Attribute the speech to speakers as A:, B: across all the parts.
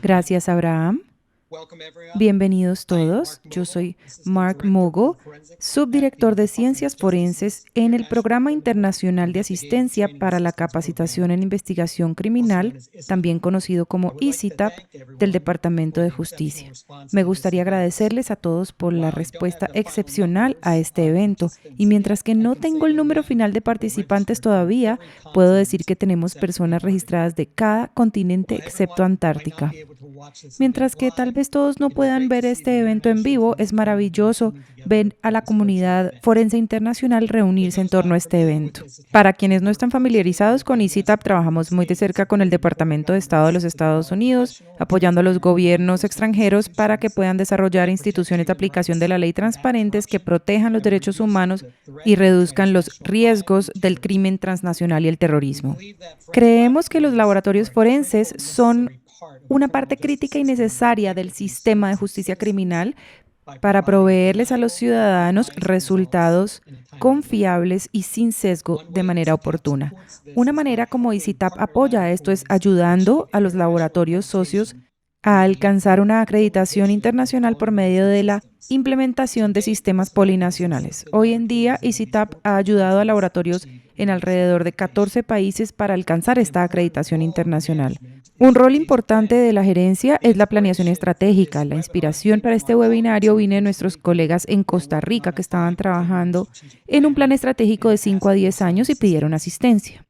A: Gracias, Abraham. Bienvenidos todos. Yo soy Mark Mogul, subdirector de Ciencias Forenses en el Programa Internacional de Asistencia para la Capacitación en Investigación Criminal, también conocido como ICITAP, del Departamento de Justicia. Me gustaría agradecerles a todos por la respuesta excepcional a este evento, y mientras que no tengo el número final de participantes todavía, puedo decir que tenemos personas registradas de cada continente excepto Antártica. Mientras que tal vez todos no puedan ver este evento en vivo, es maravilloso ver a la comunidad forense internacional reunirse en torno a este evento. Para quienes no están familiarizados con ICITAP, trabajamos muy de cerca con el Departamento de Estado de los Estados Unidos, apoyando a los gobiernos extranjeros para que puedan desarrollar instituciones de aplicación de la ley transparentes que protejan los derechos humanos y reduzcan los riesgos del crimen transnacional y el terrorismo. Creemos que los laboratorios forenses son una parte crítica y necesaria del sistema de justicia criminal para proveerles a los ciudadanos resultados confiables y sin sesgo de manera oportuna. Una manera como ICITAP apoya esto es ayudando a los laboratorios socios a alcanzar una acreditación internacional por medio de la implementación de sistemas polinacionales. Hoy en día, ICITAP ha ayudado a laboratorios en alrededor de 14 países para alcanzar esta acreditación internacional. Un rol importante de la gerencia es la planeación estratégica. La inspiración para este webinario viene de nuestros colegas en Costa Rica que estaban trabajando en un plan estratégico de 5 a 10 años y pidieron asistencia.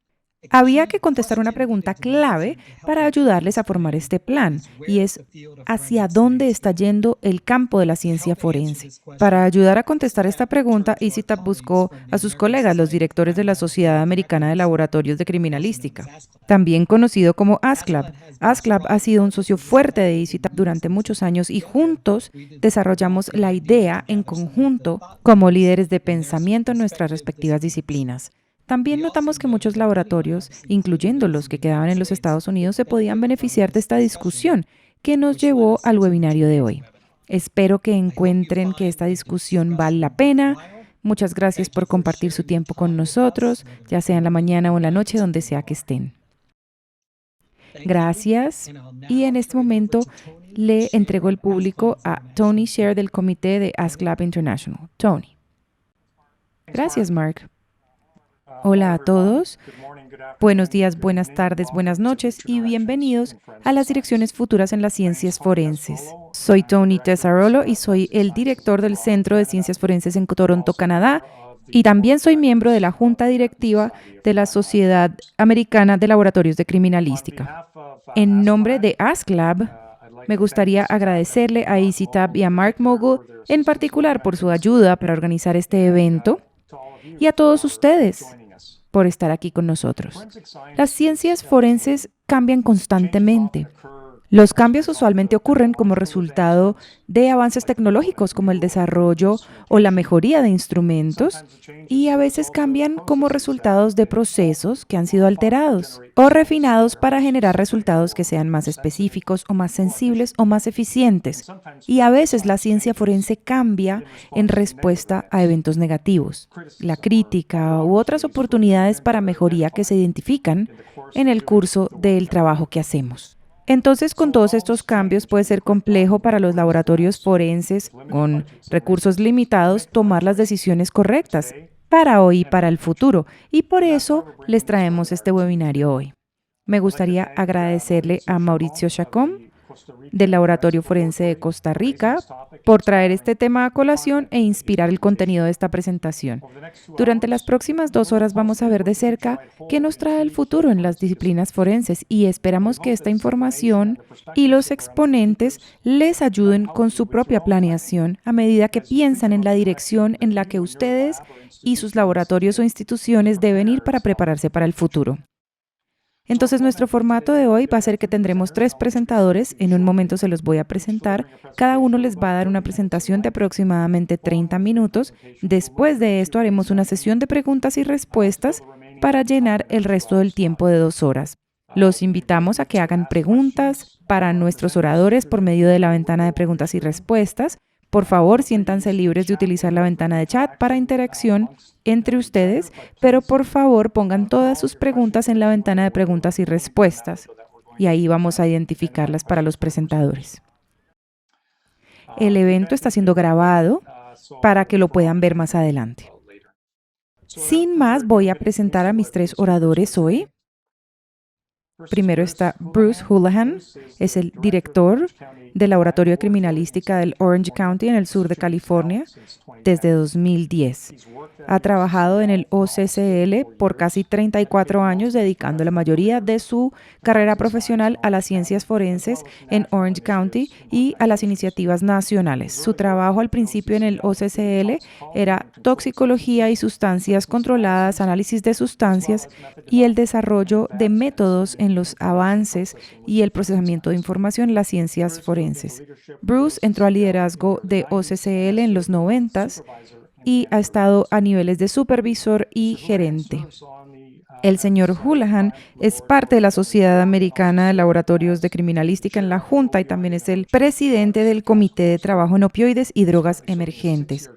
A: Había que contestar una pregunta clave para ayudarles a formar este plan, y es ¿hacia dónde está yendo el campo de la ciencia forense? Para ayudar a contestar esta pregunta, ICITAP buscó a sus colegas, los directores de la Sociedad Americana de Laboratorios de Criminalística, también conocido como ASCLAB. ASCLAB ha sido un socio fuerte de ICITAP durante muchos años y juntos desarrollamos la idea en conjunto como líderes de pensamiento en nuestras respectivas disciplinas. También notamos que muchos laboratorios, incluyendo los que quedaban en los Estados Unidos, se podían beneficiar de esta discusión que nos llevó al webinario de hoy. Espero que encuentren que esta discusión vale la pena. Muchas gracias por compartir su tiempo con nosotros, ya sea en la mañana o en la noche, donde sea que estén. Gracias. Y en este momento le entrego el público a Tony Sher del comité de AskLab International. Tony. Gracias, Mark. Hola a todos. Buenos días, buenas tardes, buenas noches y bienvenidos a las direcciones futuras en las ciencias forenses. Soy Tony Tesarolo y soy el director del Centro de Ciencias Forenses en Toronto, Canadá, y también soy miembro de la Junta Directiva de la Sociedad Americana de Laboratorios de Criminalística. En nombre de AskLab, me gustaría agradecerle a ICITAP y a Mark Mogul en particular por su ayuda para organizar este evento y a todos ustedes por estar aquí con nosotros. Las ciencias forenses cambian constantemente. Los cambios usualmente ocurren como resultado de avances tecnológicos como el desarrollo o la mejoría de instrumentos, y a veces cambian como resultados de procesos que han sido alterados o refinados para generar resultados que sean más específicos o más sensibles o más eficientes. Y a veces la ciencia forense cambia en respuesta a eventos negativos, la crítica u otras oportunidades para mejoría que se identifican en el curso del trabajo que hacemos. Entonces, con todos estos cambios puede ser complejo para los laboratorios forenses con recursos limitados tomar las decisiones correctas para hoy y para el futuro. Y por eso les traemos este webinario hoy. Me gustaría agradecerle a Mauricio Chacón, del Laboratorio Forense de Costa Rica, por traer este tema a colación e inspirar el contenido de esta presentación. Durante las próximas 2 horas vamos a ver de cerca qué nos trae el futuro en las disciplinas forenses y esperamos que esta información y los exponentes les ayuden con su propia planeación a medida que piensan en la dirección en la que ustedes y sus laboratorios o instituciones deben ir para prepararse para el futuro. Entonces, nuestro formato de hoy va a ser que tendremos 3 presentadores. En un momento se los voy a presentar. Cada uno les va a dar una presentación de aproximadamente 30 minutos. Después de esto, haremos una sesión de preguntas y respuestas para llenar el resto del tiempo de 2 horas. Los invitamos a que hagan preguntas para nuestros oradores por medio de la ventana de preguntas y respuestas. Por favor, siéntanse libres de utilizar la ventana de chat para interacción entre ustedes, pero por favor pongan todas sus preguntas en la ventana de preguntas y respuestas. y ahí vamos a identificarlas para los presentadores. El evento está siendo grabado para que lo puedan ver más adelante. Sin más, voy a presentar a mis 3 oradores hoy. Primero está Bruce Houlihan, es el director del Laboratorio de Criminalística del Orange County en el sur de California desde 2010. Ha trabajado en el OCCL por casi 34 años, dedicando la mayoría de su carrera profesional a las ciencias forenses en Orange County y a las iniciativas nacionales. Su trabajo al principio en el OCCL era toxicología y sustancias controladas, análisis de sustancias y el desarrollo de métodos en los avances y el procesamiento de información en las ciencias forenses. Bruce entró al liderazgo de OCCL en los 90 y ha estado a niveles de supervisor y gerente. El señor Houlihan es parte de la Sociedad Americana de Laboratorios de Criminalística en la Junta y también es el presidente del Comité de Trabajo en Opioides y Drogas Emergentes.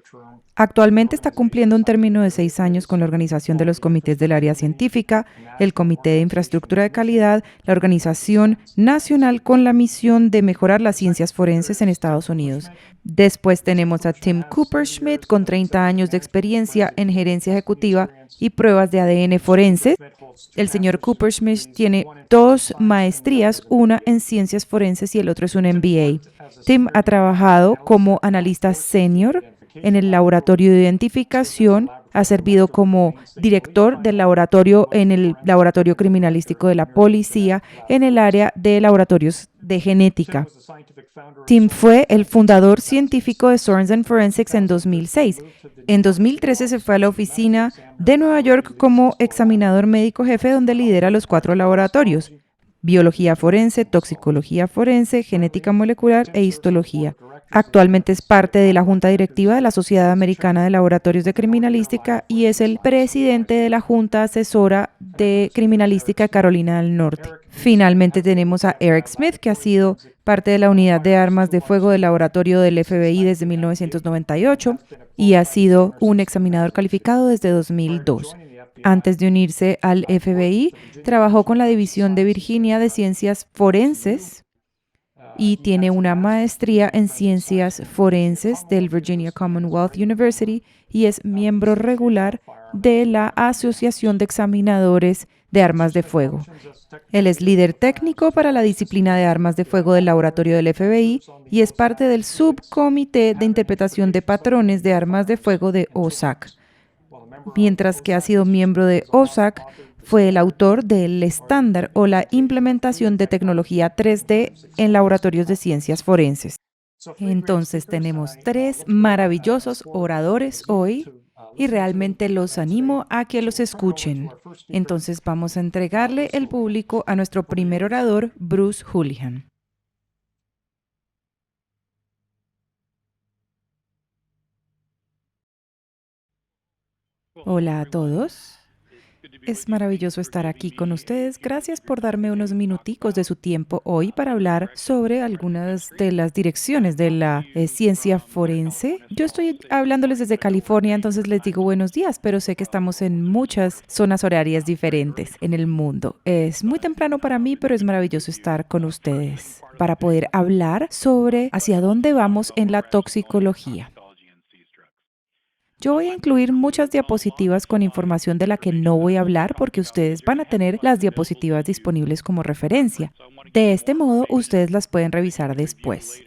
A: Actualmente está cumpliendo un término de 6 años con la organización de los comités del área científica, el Comité de Infraestructura de Calidad, la Organización Nacional con la misión de mejorar las ciencias forenses en Estados Unidos. Después tenemos a Tim Cooper-Schmidt con 30 años de experiencia en gerencia ejecutiva y pruebas de ADN forense. El señor Cooper-Schmidt tiene 2 maestrías, una en ciencias forenses y el otro es un MBA. Tim ha trabajado como analista senior en el laboratorio de identificación, ha servido como director del laboratorio en el laboratorio criminalístico de la policía en el área de laboratorios de genética. Tim fue el fundador científico de Sorensen Forensics en 2006. En 2013 se fue a la oficina de Nueva York como examinador médico jefe, donde lidera los 4 laboratorios: biología forense, toxicología forense, genética molecular e histología. Actualmente es parte de la Junta Directiva de la Sociedad Americana de Laboratorios de Criminalística y es el presidente de la Junta Asesora de Criminalística de Carolina del Norte. Finalmente tenemos a Eric Smith, que ha sido parte de la Unidad de Armas de Fuego del Laboratorio del FBI desde 1998 y ha sido un examinador calificado desde 2002. Antes de unirse al FBI, trabajó con la División de Virginia de Ciencias Forenses y tiene una maestría en Ciencias Forenses del Virginia Commonwealth University y es miembro regular de la Asociación de Examinadores de Armas de Fuego. Él es líder técnico para la disciplina de armas de fuego del laboratorio del FBI y es parte del subcomité de interpretación de patrones de armas de fuego de OSAC. Mientras que ha sido miembro de OSAC, fue el autor del estándar o la implementación de tecnología 3D en laboratorios de ciencias forenses. Entonces tenemos 3 maravillosos oradores hoy y realmente los animo a que los escuchen. Entonces vamos a entregarle el público a nuestro primer orador, Bruce Houlihan. Hola a todos. Es maravilloso estar aquí con ustedes. Gracias por darme unos minuticos de su tiempo hoy para hablar sobre algunas de las direcciones de la ciencia forense. Yo estoy hablándoles desde California, entonces les digo buenos días, pero sé que estamos en muchas zonas horarias diferentes en el mundo. Es muy temprano para mí, pero es maravilloso estar con ustedes para poder hablar sobre hacia dónde vamos en la toxicología. Yo voy a incluir muchas diapositivas con información de la que no voy a hablar porque ustedes van a tener las diapositivas disponibles como referencia. De este modo, ustedes las pueden revisar después.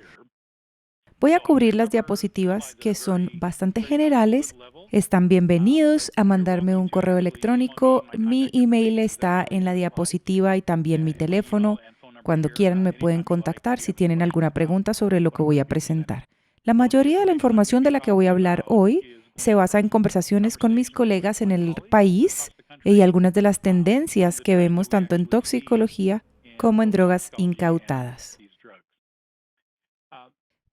A: Voy a cubrir las diapositivas que son bastante generales. Están bienvenidos a mandarme un correo electrónico. Mi email está en la diapositiva y también mi teléfono. Cuando quieran me pueden contactar si tienen alguna pregunta sobre lo que voy a presentar. La mayoría de la información de la que voy a hablar hoy se basa en conversaciones con mis colegas en el país y algunas de las tendencias que vemos tanto en toxicología como en drogas incautadas.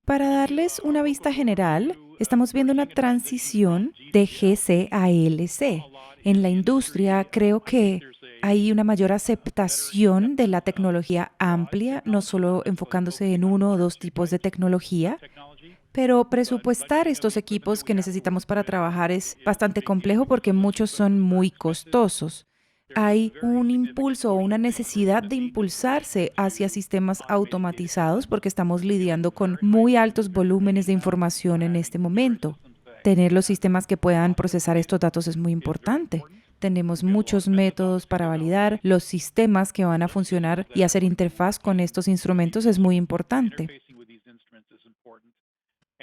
A: Para darles una vista general, estamos viendo una transición de GC a LC. En la industria creo que hay una mayor aceptación de la tecnología amplia, no solo enfocándose en 1 o 2 tipos de tecnología, pero presupuestar estos equipos que necesitamos para trabajar es bastante complejo porque muchos son muy costosos. hay un impulso o una necesidad de impulsarse hacia sistemas automatizados porque estamos lidiando con muy altos volúmenes de información en este momento. Tener los sistemas que puedan procesar estos datos es muy importante. Tenemos muchos métodos para validar los sistemas que van a funcionar y hacer interfaz con estos instrumentos es muy importante.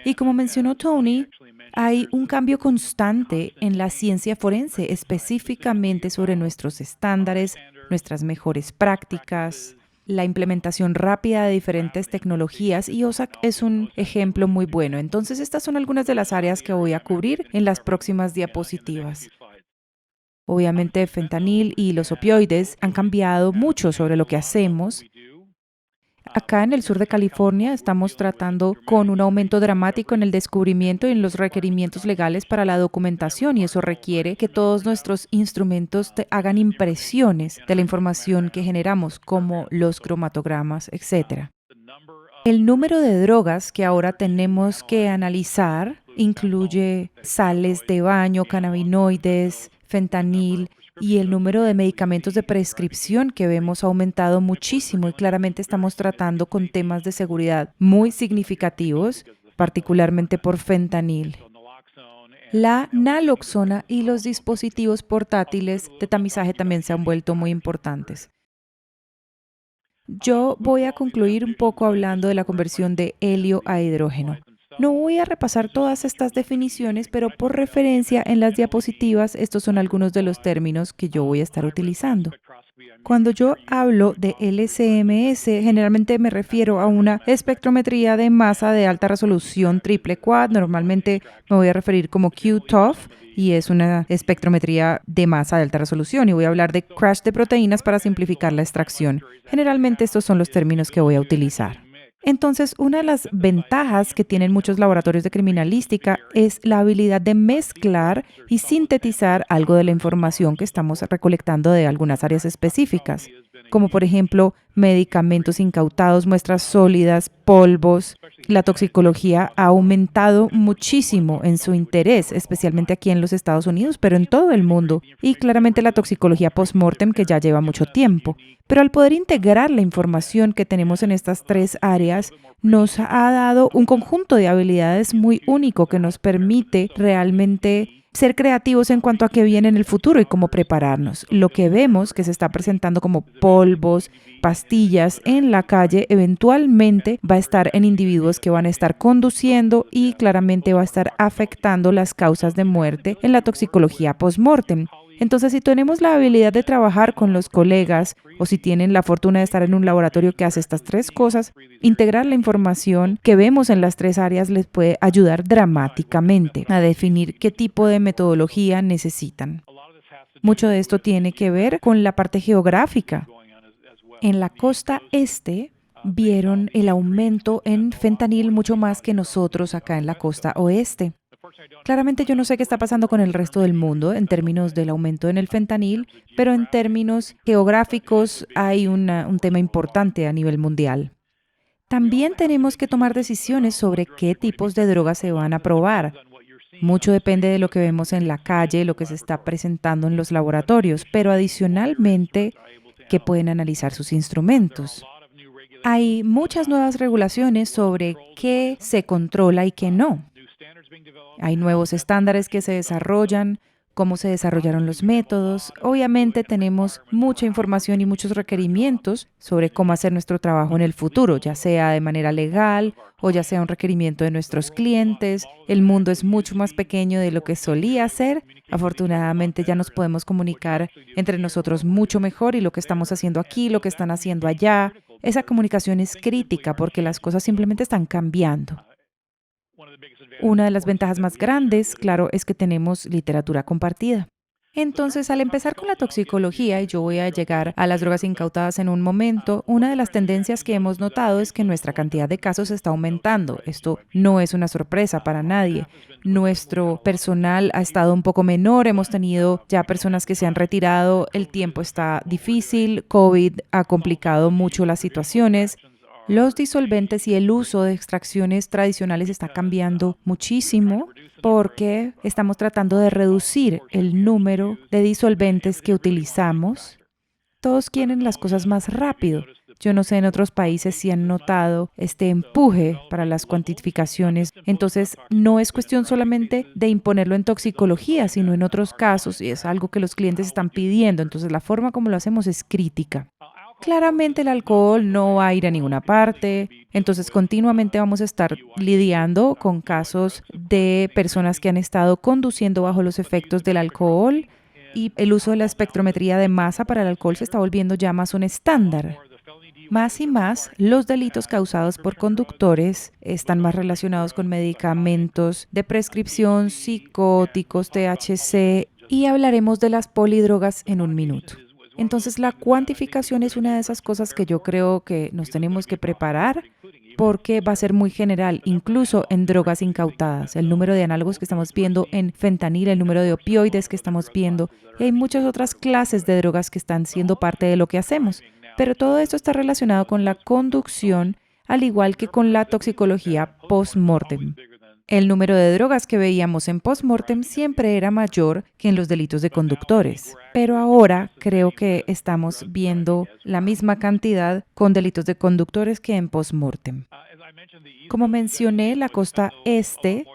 A: Y como mencionó Tony, hay un cambio constante en la ciencia forense, específicamente sobre nuestros estándares, nuestras mejores prácticas, la implementación rápida de diferentes tecnologías y OSAC es un ejemplo muy bueno. Entonces, estas son algunas de las áreas que voy a cubrir en las próximas diapositivas. Obviamente, fentanil y los opioides han cambiado mucho sobre lo que hacemos. Acá en el sur de California estamos tratando con un aumento dramático en el descubrimiento y en los requerimientos legales para la documentación y eso requiere que todos nuestros instrumentos hagan impresiones de la información que generamos, como los cromatogramas, etc. El número de drogas que ahora tenemos que analizar incluye sales de baño, cannabinoides, fentanil, y el número de medicamentos de prescripción que vemos ha aumentado muchísimo y claramente estamos tratando con temas de seguridad muy significativos, particularmente por fentanil. La naloxona y los dispositivos portátiles de tamizaje también se han vuelto muy importantes. Yo voy a concluir un poco hablando de la conversión de helio a hidrógeno. No voy a repasar todas estas definiciones, pero por referencia en las diapositivas, estos son algunos de los términos que yo voy a estar utilizando. Cuando yo hablo de LCMS, generalmente me refiero a una espectrometría de masa de alta resolución triple quad. Normalmente me voy a referir como QTOF y es una espectrometría de masa de alta resolución. Y voy a hablar de crash de proteínas para simplificar la extracción. Generalmente estos son los términos que voy a utilizar. Entonces, una de las ventajas que tienen muchos laboratorios de criminalística es la habilidad de mezclar y sintetizar algo de la información que estamos recolectando de algunas áreas específicas, como por ejemplo medicamentos incautados, muestras sólidas, polvos. La toxicología ha aumentado muchísimo en su interés, especialmente aquí en los Estados Unidos, pero en todo el mundo, y claramente la toxicología post-mortem que ya lleva mucho tiempo. Pero al poder integrar la información que tenemos en estas tres áreas, nos ha dado un conjunto de habilidades muy único que nos permite realmente ser creativos en cuanto a qué viene en el futuro y cómo prepararnos. Lo que vemos que se está presentando como polvos, pastillas en la calle, eventualmente va a estar en individuos que van a estar conduciendo y claramente va a estar afectando las causas de muerte en la toxicología post-mortem. Entonces, si tenemos la habilidad de trabajar con los colegas o si tienen la fortuna de estar en un laboratorio que hace estas tres cosas, integrar la información que vemos en las tres áreas les puede ayudar dramáticamente a definir qué tipo de metodología necesitan. Mucho de esto tiene que ver con la parte geográfica. En la costa este vieron el aumento en fentanil mucho más que nosotros acá en la costa oeste. Claramente yo no sé qué está pasando con el resto del mundo en términos del aumento en el fentanil, pero en términos geográficos hay un tema importante a nivel mundial. También tenemos que tomar decisiones sobre qué tipos de drogas se van a probar. Mucho depende de lo que vemos en la calle, lo que se está presentando en los laboratorios, pero adicionalmente que pueden analizar sus instrumentos. Hay muchas nuevas regulaciones sobre qué se controla y qué no. Hay nuevos estándares que se desarrollan, cómo se desarrollaron los métodos. Obviamente tenemos mucha información y muchos requerimientos sobre cómo hacer nuestro trabajo en el futuro, ya sea de manera legal o ya sea un requerimiento de nuestros clientes. El mundo es mucho más pequeño de lo que solía ser. Afortunadamente ya nos podemos comunicar entre nosotros mucho mejor y lo que estamos haciendo aquí, lo que están haciendo allá. Esa comunicación es crítica porque las cosas simplemente están cambiando. Una de las ventajas más grandes, claro, es que tenemos literatura compartida. Entonces, al empezar con la toxicología, y yo voy a llegar a las drogas incautadas en un momento, una de las tendencias que hemos notado es que nuestra cantidad de casos está aumentando. Esto no es una sorpresa para nadie. Nuestro personal ha estado un poco menor, hemos tenido ya personas que se han retirado, el tiempo está difícil, COVID ha complicado mucho las situaciones. Los disolventes y el uso de extracciones tradicionales está cambiando muchísimo porque estamos tratando de reducir el número de disolventes que utilizamos. Todos quieren las cosas más rápido. Yo no sé en otros países si han notado este empuje para las cuantificaciones. Entonces, no es cuestión solamente de imponerlo en toxicología, sino en otros casos, y es algo que los clientes están pidiendo. Entonces, la forma como lo hacemos es crítica. Claramente el alcohol no va a ir a ninguna parte, entonces continuamente vamos a estar lidiando con casos de personas que han estado conduciendo bajo los efectos del alcohol y el uso de la espectrometría de masa para el alcohol se está volviendo ya más un estándar. Más y más, los delitos causados por conductores están más relacionados con medicamentos de prescripción, psicóticos, THC, y hablaremos de las polidrogas en un minuto. Entonces, la cuantificación es una de esas cosas que yo creo que nos tenemos que preparar porque va a ser muy general, incluso en drogas incautadas. El número de análogos que estamos viendo en fentanil, el número de opioides que estamos viendo, y hay muchas otras clases de drogas que están siendo parte de lo que hacemos. Pero todo esto está relacionado con la conducción, al igual que con la toxicología post-mortem. El número de drogas que veíamos en post-mortem siempre era mayor que en los delitos de conductores, pero ahora creo que estamos viendo la misma cantidad con delitos de conductores que en post-mortem. Como mencioné, la costa este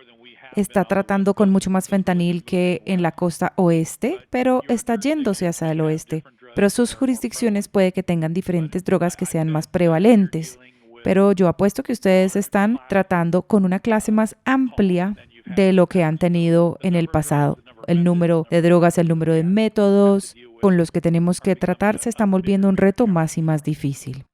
A: está tratando con mucho más fentanil que en la costa oeste, pero está yéndose hacia el oeste. Pero sus jurisdicciones puede que tengan diferentes drogas que sean más prevalentes. Pero yo apuesto que ustedes están tratando con una clase más amplia de lo que han tenido en el pasado. El número de drogas, el número de métodos con los que tenemos que tratar se está volviendo un reto más y más difícil.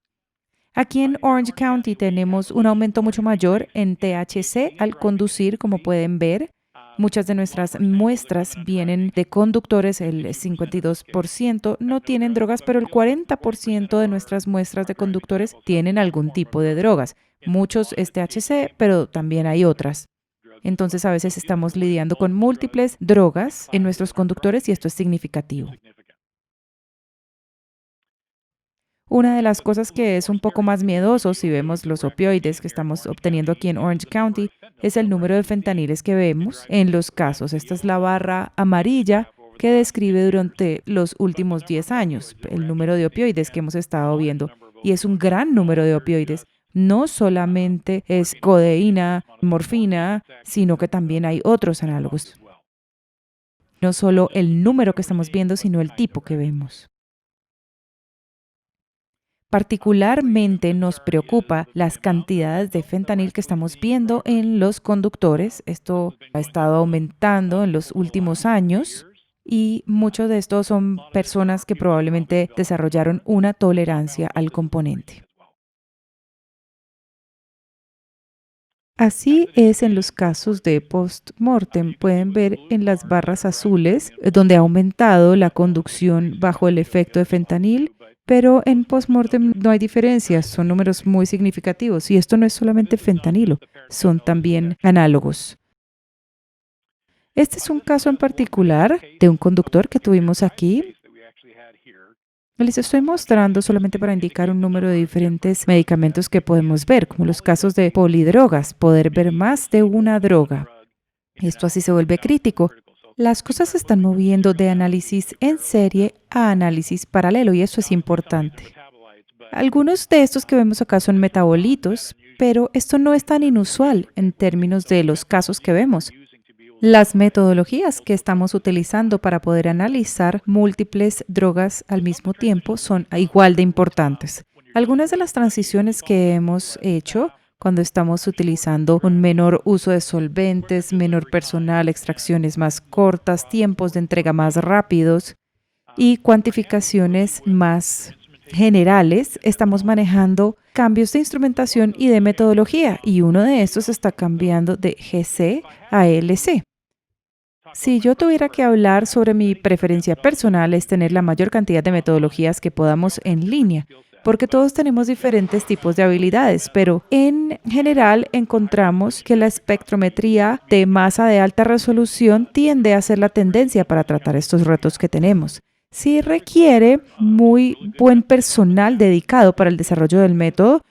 A: Aquí en Orange County tenemos un aumento mucho mayor en THC al conducir, como pueden ver. Muchas de nuestras muestras vienen de conductores, el 52% no tienen drogas, pero el 40% de nuestras muestras de conductores tienen algún tipo de drogas. Muchos es THC, pero también hay otras. Entonces, a veces estamos lidiando con múltiples drogas en nuestros conductores y esto es significativo. Una de las cosas que es un poco más miedoso si vemos los opioides que estamos obteniendo aquí en Orange County es el número de fentaniles que vemos en los casos. Esta es la barra amarilla que describe durante los últimos 10 años el número de opioides que hemos estado viendo. Y es un gran número de opioides. No solamente es codeína, morfina, sino que también hay otros análogos. No solo el número que estamos viendo, sino el tipo que vemos. Particularmente nos preocupa las cantidades de fentanil que estamos viendo en los conductores. Esto ha estado aumentando en los últimos años y muchos de estos son personas que probablemente desarrollaron una tolerancia al componente. Así es en los casos de post-mortem. Pueden ver en las barras azules donde ha aumentado la conducción bajo el efecto de fentanil. Pero en post-mortem no hay diferencias, son números muy significativos. Y esto no es solamente fentanilo, son también análogos. Este es un caso en particular de un conductor que tuvimos aquí. Les estoy mostrando solamente para indicar un número de diferentes medicamentos que podemos ver, como los casos de polidrogas, poder ver más de una droga. Esto así se vuelve crítico. Las cosas se están moviendo de análisis en serie a análisis paralelo y eso es importante. Algunos de estos que vemos acá son metabolitos, pero esto no es tan inusual en términos de los casos que vemos. Las metodologías que estamos utilizando para poder analizar múltiples drogas al mismo tiempo son igual de importantes. Algunas de las transiciones que hemos hecho cuando estamos utilizando un menor uso de solventes, menor personal, extracciones más cortas, tiempos de entrega más rápidos y cuantificaciones más generales, estamos manejando cambios de instrumentación y de metodología y uno de estos está cambiando de GC a LC. Si yo tuviera que hablar sobre mi preferencia personal es tener la mayor cantidad de metodologías que podamos en línea, porque todos tenemos diferentes tipos de habilidades, pero en general encontramos que la espectrometría de masa de alta resolución tiende a ser la tendencia para tratar estos retos que tenemos. Sí requiere muy buen personal dedicado para el desarrollo del método.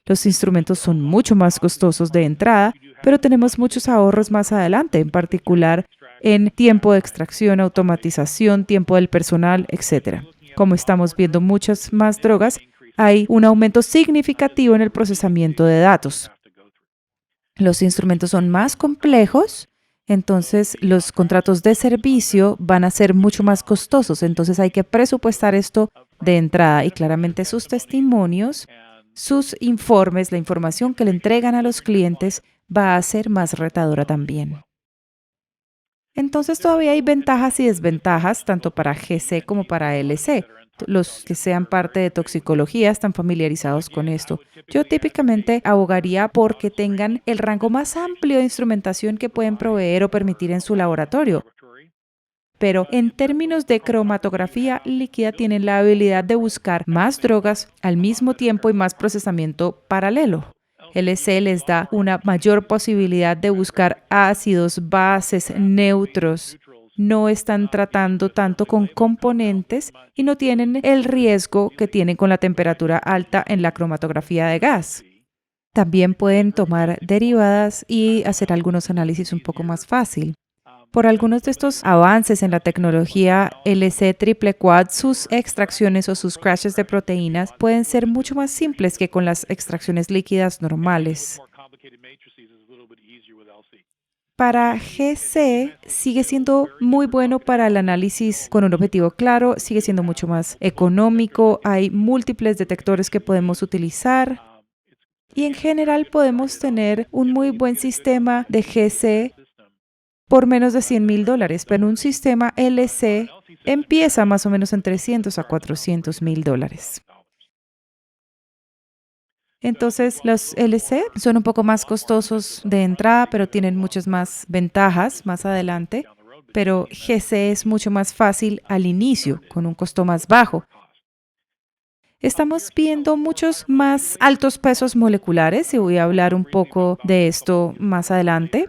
A: Los instrumentos son mucho más costosos de entrada, pero tenemos muchos ahorros más adelante, en particular en tiempo de extracción, automatización, tiempo del personal, etcétera. Como estamos viendo muchas más drogas, hay un aumento significativo en el procesamiento de datos. Los instrumentos son más complejos, entonces los contratos de servicio van a ser mucho más costosos. Entonces hay que presupuestar esto de entrada y claramente sus testimonios, sus informes, la información que le entregan a los clientes va a ser más retadora también. Entonces todavía hay ventajas y desventajas tanto para GC como para LC. Los que sean parte de toxicología están familiarizados con esto. Yo típicamente abogaría por que tengan el rango más amplio de instrumentación que pueden proveer o permitir en su laboratorio. Pero en términos de cromatografía líquida tienen la habilidad de buscar más drogas al mismo tiempo y más procesamiento paralelo. LC les da una mayor posibilidad de buscar ácidos, bases, neutros. No están tratando tanto con componentes y no tienen el riesgo que tienen con la temperatura alta en la cromatografía de gas. También pueden tomar derivadas y hacer algunos análisis un poco más fácil. Por algunos de estos avances en la tecnología LC triple quad, sus extracciones o sus crashes de proteínas pueden ser mucho más simples que con las extracciones líquidas normales. Para GC sigue siendo muy bueno para el análisis con un objetivo claro, sigue siendo mucho más económico, hay múltiples detectores que podemos utilizar y en general podemos tener un muy buen sistema de GC por menos de $100,000, pero un sistema LC empieza más o menos en $300,000 a $400,000. Entonces, los LC son un poco más costosos de entrada, pero tienen muchas más ventajas más adelante. Pero GC es mucho más fácil al inicio, con un costo más bajo. Estamos viendo muchos más altos pesos moleculares y voy a hablar un poco de esto más adelante.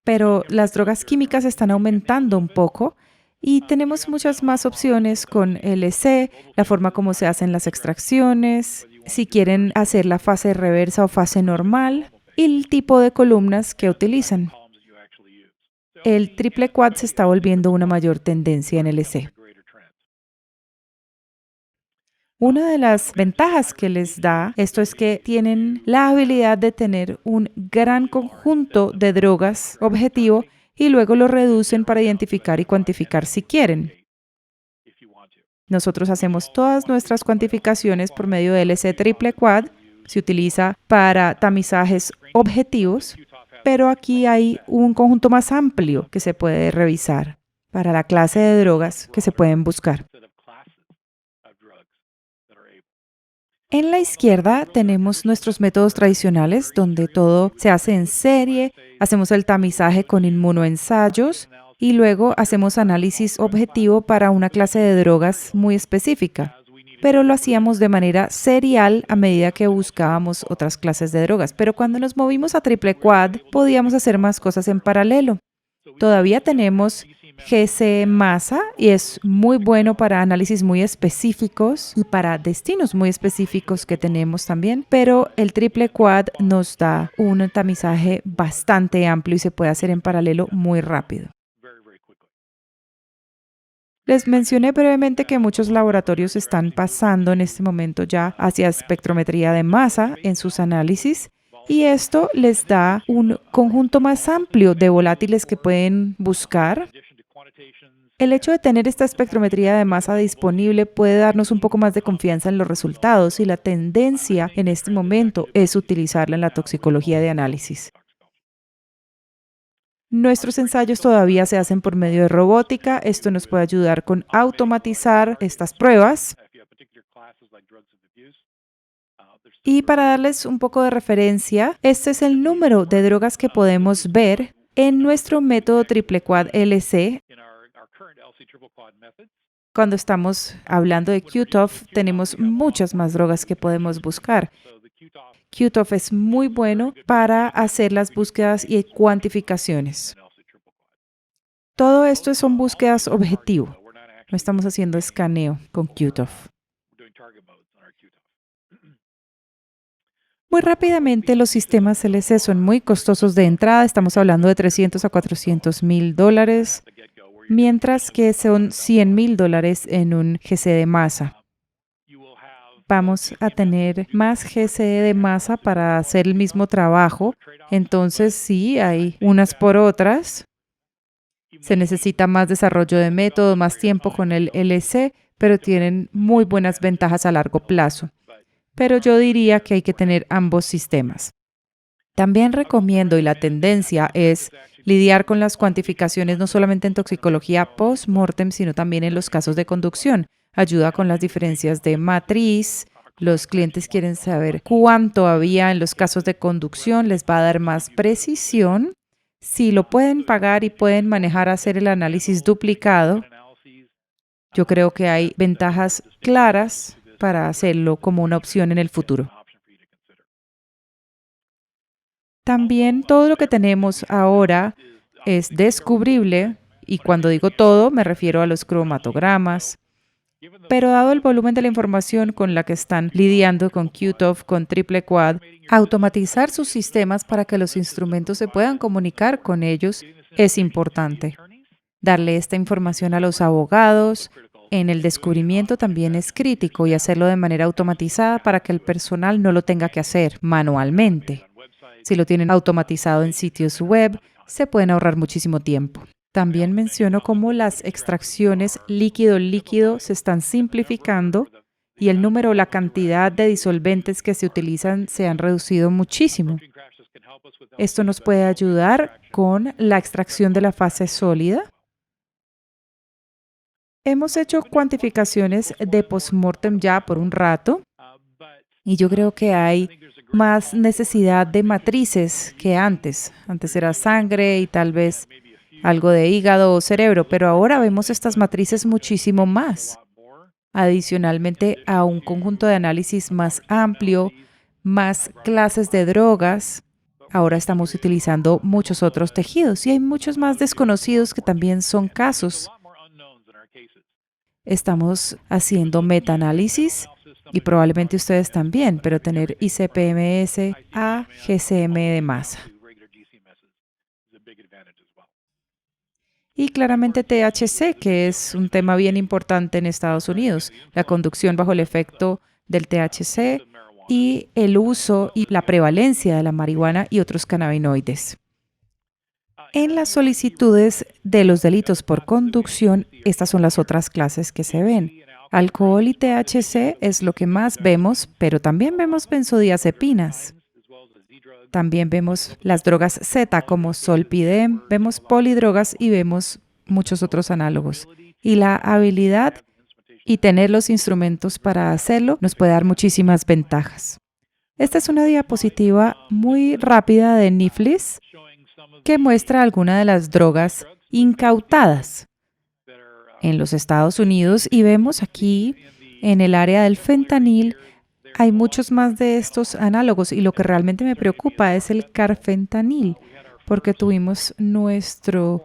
A: Pero las drogas químicas están aumentando un poco y tenemos muchas más opciones con LC, la forma como se hacen las extracciones, si quieren hacer la fase reversa o fase normal y el tipo de columnas que utilizan. El triple quad se está volviendo una mayor tendencia en LC. Una de las ventajas que les da esto es que tienen la habilidad de tener un gran conjunto de drogas objetivo y luego lo reducen para identificar y cuantificar si quieren. Nosotros hacemos todas nuestras cuantificaciones por medio de LC triple quad. Se utiliza para tamizajes objetivos, pero aquí hay un conjunto más amplio que se puede revisar para la clase de drogas que se pueden buscar. En la izquierda tenemos nuestros métodos tradicionales, donde todo se hace en serie, hacemos el tamizaje con inmunoensayos y luego hacemos análisis objetivo para una clase de drogas muy específica. Pero lo hacíamos de manera serial a medida que buscábamos otras clases de drogas. Pero cuando nos movimos a triple quad, podíamos hacer más cosas en paralelo. Todavía tenemos GC masa y es muy bueno para análisis muy específicos y para destinos muy específicos que tenemos también, pero el triple quad nos da un tamizaje bastante amplio y se puede hacer en paralelo muy rápido. Les mencioné brevemente que muchos laboratorios están pasando en este momento ya hacia espectrometría de masa en sus análisis y esto les da un conjunto más amplio de volátiles que pueden buscar. El hecho de tener esta espectrometría de masa disponible puede darnos un poco más de confianza en los resultados y la tendencia en este momento es utilizarla en la toxicología de análisis. Nuestros ensayos todavía se hacen por medio de robótica. Esto nos puede ayudar con automatizar estas pruebas. Y para darles un poco de referencia, este es el número de drogas que podemos ver en nuestro método triple quad LC. Cuando estamos hablando de QTOF, tenemos muchas más drogas que podemos buscar. QTOF es muy bueno para hacer las búsquedas y cuantificaciones. Todo esto son búsquedas objetivo. No estamos haciendo escaneo con QTOF. Muy rápidamente, los sistemas LC son muy costosos de entrada, estamos hablando de 300 a 400 mil dólares, mientras que son 100 mil dólares en un GC de masa. Vamos a tener más GC de masa para hacer el mismo trabajo, entonces sí, hay unas por otras. Se necesita más desarrollo de método, más tiempo con el LC, pero tienen muy buenas ventajas a largo plazo. Pero yo diría que hay que tener ambos sistemas. También recomiendo, y la tendencia es lidiar con las cuantificaciones no solamente en toxicología post-mortem, sino también en los casos de conducción. Ayuda con las diferencias de matriz. Los clientes quieren saber cuánto había en los casos de conducción, les va a dar más precisión. Si lo pueden pagar y pueden manejar hacer el análisis duplicado, yo creo que hay ventajas claras para hacerlo como una opción en el futuro. También todo lo que tenemos ahora es descubrible, y cuando digo todo me refiero a los cromatogramas, pero dado el volumen de la información con la que están lidiando con QTOF, con Triple Quad, automatizar sus sistemas para que los instrumentos se puedan comunicar con ellos es importante. Darle esta información a los abogados en el descubrimiento también es crítico y hacerlo de manera automatizada para que el personal no lo tenga que hacer manualmente. Si lo tienen automatizado en sitios web, se pueden ahorrar muchísimo tiempo. También menciono cómo las extracciones líquido-líquido se están simplificando y el número o la cantidad de disolventes que se utilizan se han reducido muchísimo. Esto nos puede ayudar con la extracción de la fase sólida. Hemos hecho cuantificaciones de postmortem ya por un rato y yo creo que hay más necesidad de matrices que antes. Antes era sangre y tal vez algo de hígado o cerebro, pero ahora vemos estas matrices muchísimo más. Adicionalmente a un conjunto de análisis más amplio, más clases de drogas, ahora estamos utilizando muchos otros tejidos y hay muchos más desconocidos que también son casos. Estamos haciendo metaanálisis y probablemente ustedes también, pero tener ICP-MS a GCM de masa. Y claramente THC, que es un tema bien importante en Estados Unidos, la conducción bajo el efecto del THC y el uso y la prevalencia de la marihuana y otros cannabinoides. En las solicitudes de los delitos por conducción, estas son las otras clases que se ven. Alcohol y THC es lo que más vemos, pero también vemos benzodiazepinas. También vemos las drogas Z como Zolpidem, vemos polidrogas y vemos muchos otros análogos. Y la habilidad y tener los instrumentos para hacerlo nos puede dar muchísimas ventajas. Esta es una diapositiva muy rápida de NIFLIS que muestra algunas de las drogas incautadas en los Estados Unidos y vemos aquí en el área del fentanil hay muchos más de estos análogos y lo que realmente me preocupa es el carfentanil, porque tuvimos nuestro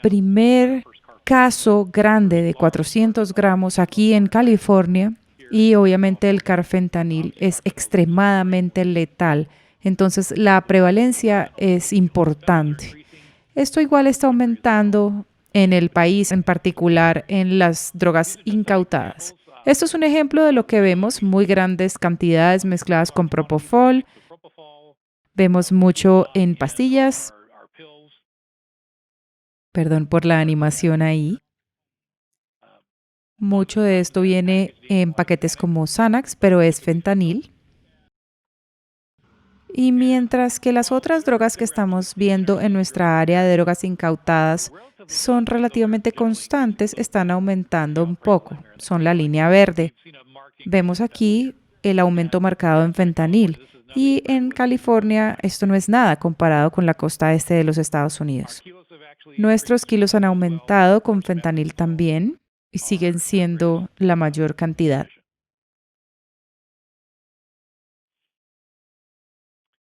A: primer caso grande de 400 gramos aquí en California y obviamente el carfentanil es extremadamente letal. Entonces la prevalencia es importante. Esto igual está aumentando en el país, en particular en las drogas incautadas. Esto es un ejemplo de lo que vemos, muy grandes cantidades mezcladas con propofol. Vemos mucho en pastillas. Perdón por la animación ahí. Mucho de esto viene en paquetes como Xanax, pero es fentanil. Y mientras que las otras drogas que estamos viendo en nuestra área de drogas incautadas son relativamente constantes, están aumentando un poco. Son la línea verde. Vemos aquí el aumento marcado en fentanil. Y en California esto no es nada comparado con la costa este de los Estados Unidos. Nuestros kilos han aumentado con fentanil también y siguen siendo la mayor cantidad.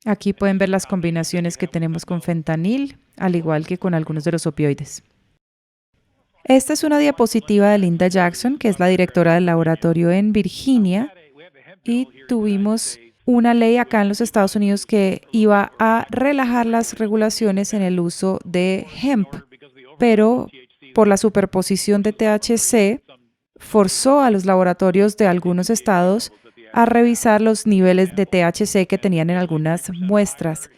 A: Aquí pueden ver las combinaciones que tenemos con fentanil, al igual que con algunos de los opioides. Esta es una diapositiva de Linda Jackson, que es la directora del laboratorio en Virginia, y tuvimos una ley acá en los Estados Unidos que iba a relajar las regulaciones en el uso de hemp, pero por la superposición de THC forzó a los laboratorios de algunos estados a revisar los niveles de THC que tenían en algunas muestras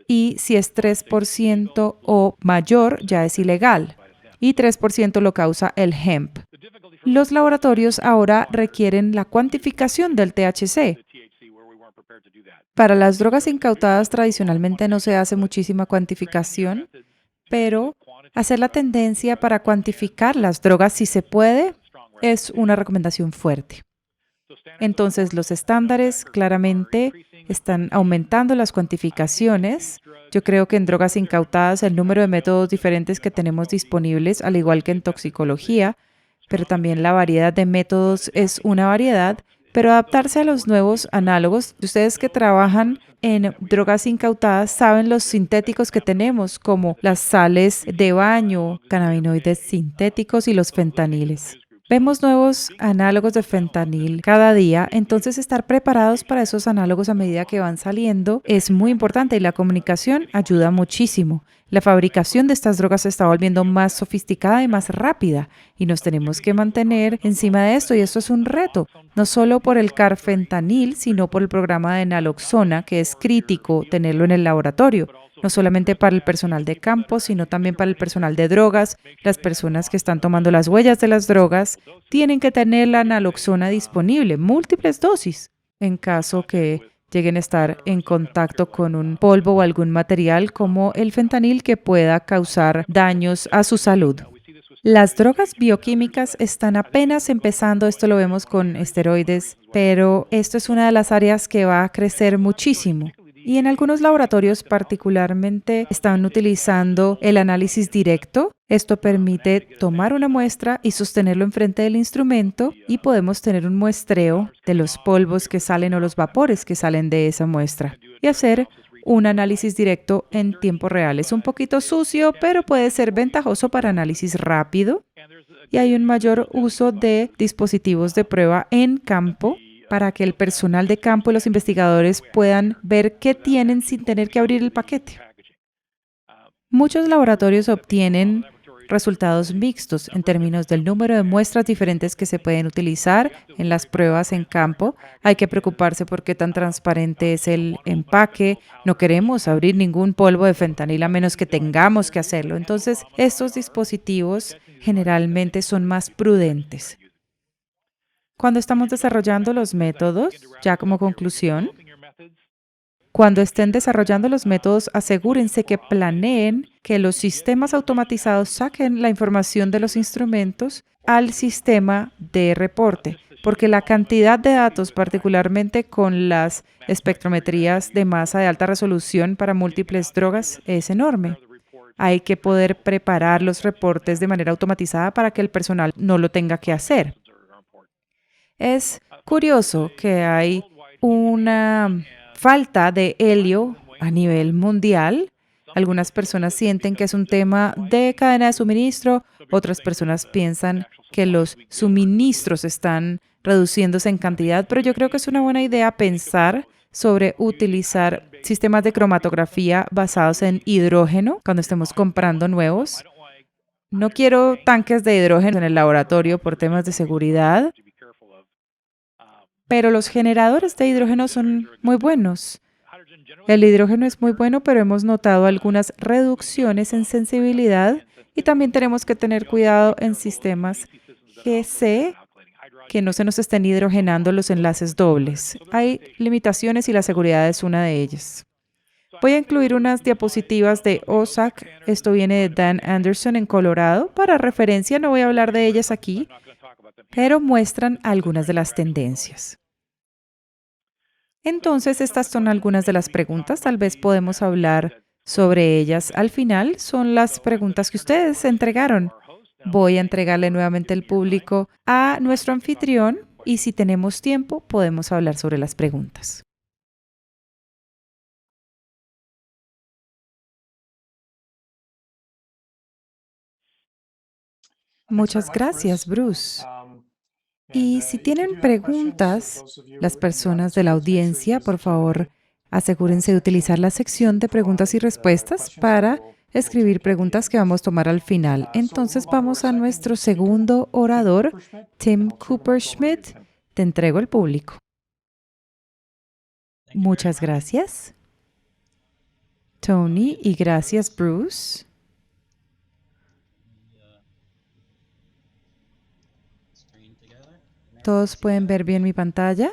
A: y si es 3% o mayor ya es ilegal y 3% lo causa el hemp. Los laboratorios ahora requieren la cuantificación del THC. Para las drogas incautadas tradicionalmente no se hace muchísima cuantificación, pero hacer la tendencia para cuantificar las drogas si se puede es una recomendación fuerte. Entonces, los estándares claramente están aumentando las cuantificaciones. Yo creo que en drogas incautadas el número de métodos diferentes que tenemos disponibles, al igual que en toxicología, pero también la variedad de métodos es una variedad, pero adaptarse a los nuevos análogos. Ustedes que trabajan en drogas incautadas saben los sintéticos que tenemos, como las sales de baño, cannabinoides sintéticos y los fentaniles. Vemos nuevos análogos de fentanil cada día, entonces estar preparados para esos análogos a medida que van saliendo es muy importante y la comunicación ayuda muchísimo. La fabricación de estas drogas se está volviendo más sofisticada y más rápida y nos tenemos que mantener encima de esto y esto es un reto, no solo por el carfentanil, sino por el programa de naloxona, que es crítico tenerlo en el laboratorio, no solamente para el personal de campo, sino también para el personal de drogas. Las personas que están tomando las huellas de las drogas tienen que tener la naloxona disponible, múltiples dosis, en caso que lleguen a estar en contacto con un polvo o algún material como el fentanil que pueda causar daños a su salud. Las drogas bioquímicas están apenas empezando, esto lo vemos con esteroides, pero esto es una de las áreas que va a crecer muchísimo. Y en algunos laboratorios particularmente están utilizando el análisis directo. Esto permite tomar una muestra y sostenerlo enfrente del instrumento y podemos tener un muestreo de los polvos que salen o los vapores que salen de esa muestra y hacer un análisis directo en tiempo real. Es un poquito sucio, pero puede ser ventajoso para análisis rápido y hay un mayor uso de dispositivos de prueba en campo para que el personal de campo y los investigadores puedan ver qué tienen sin tener que abrir el paquete. Muchos laboratorios obtienen resultados mixtos en términos del número de muestras diferentes que se pueden utilizar en las pruebas en campo. Hay que preocuparse por qué tan transparente es el empaque. No queremos abrir ningún polvo de fentanil a menos que tengamos que hacerlo. Entonces, estos dispositivos generalmente son más prudentes. Cuando estamos desarrollando los métodos, ya como conclusión, cuando estén desarrollando los métodos, asegúrense que planeen que los sistemas automatizados saquen la información de los instrumentos al sistema de reporte, porque la cantidad de datos, particularmente con las espectrometrías de masa de alta resolución para múltiples drogas, es enorme. Hay que poder preparar los reportes de manera automatizada para que el personal no lo tenga que hacer. Es curioso que hay una falta de helio a nivel mundial. Algunas personas sienten que es un tema de cadena de suministro, otras personas piensan que los suministros están reduciéndose en cantidad, pero yo creo que es una buena idea pensar sobre utilizar sistemas de cromatografía basados en hidrógeno cuando estemos comprando nuevos. No quiero tanques de hidrógeno en el laboratorio por temas de seguridad, pero los generadores de hidrógeno son muy buenos. El hidrógeno es muy bueno, pero hemos notado algunas reducciones en sensibilidad y también tenemos que tener cuidado en sistemas GC que no se nos estén hidrogenando los enlaces dobles. Hay limitaciones y la seguridad es una de ellas. Voy a incluir unas diapositivas de OSAC. Esto viene de Dan Anderson en Colorado. Para referencia, no voy a hablar de ellas aquí, pero muestran algunas de las tendencias. Entonces, estas son algunas de las preguntas. Tal vez podemos hablar sobre ellas al final. Son las preguntas que ustedes entregaron. Voy a entregarle nuevamente el público a nuestro anfitrión y si tenemos tiempo, podemos hablar sobre las preguntas. Muchas gracias, Bruce. Y si tienen preguntas, las personas de la audiencia, por favor, asegúrense de utilizar la sección de preguntas y respuestas para escribir preguntas que vamos a tomar al final. Entonces vamos a nuestro segundo orador, Tim Cooper-Schmidt. Te entrego el público. Muchas gracias, Tony, y gracias, Bruce. ¿Todos pueden ver bien mi pantalla?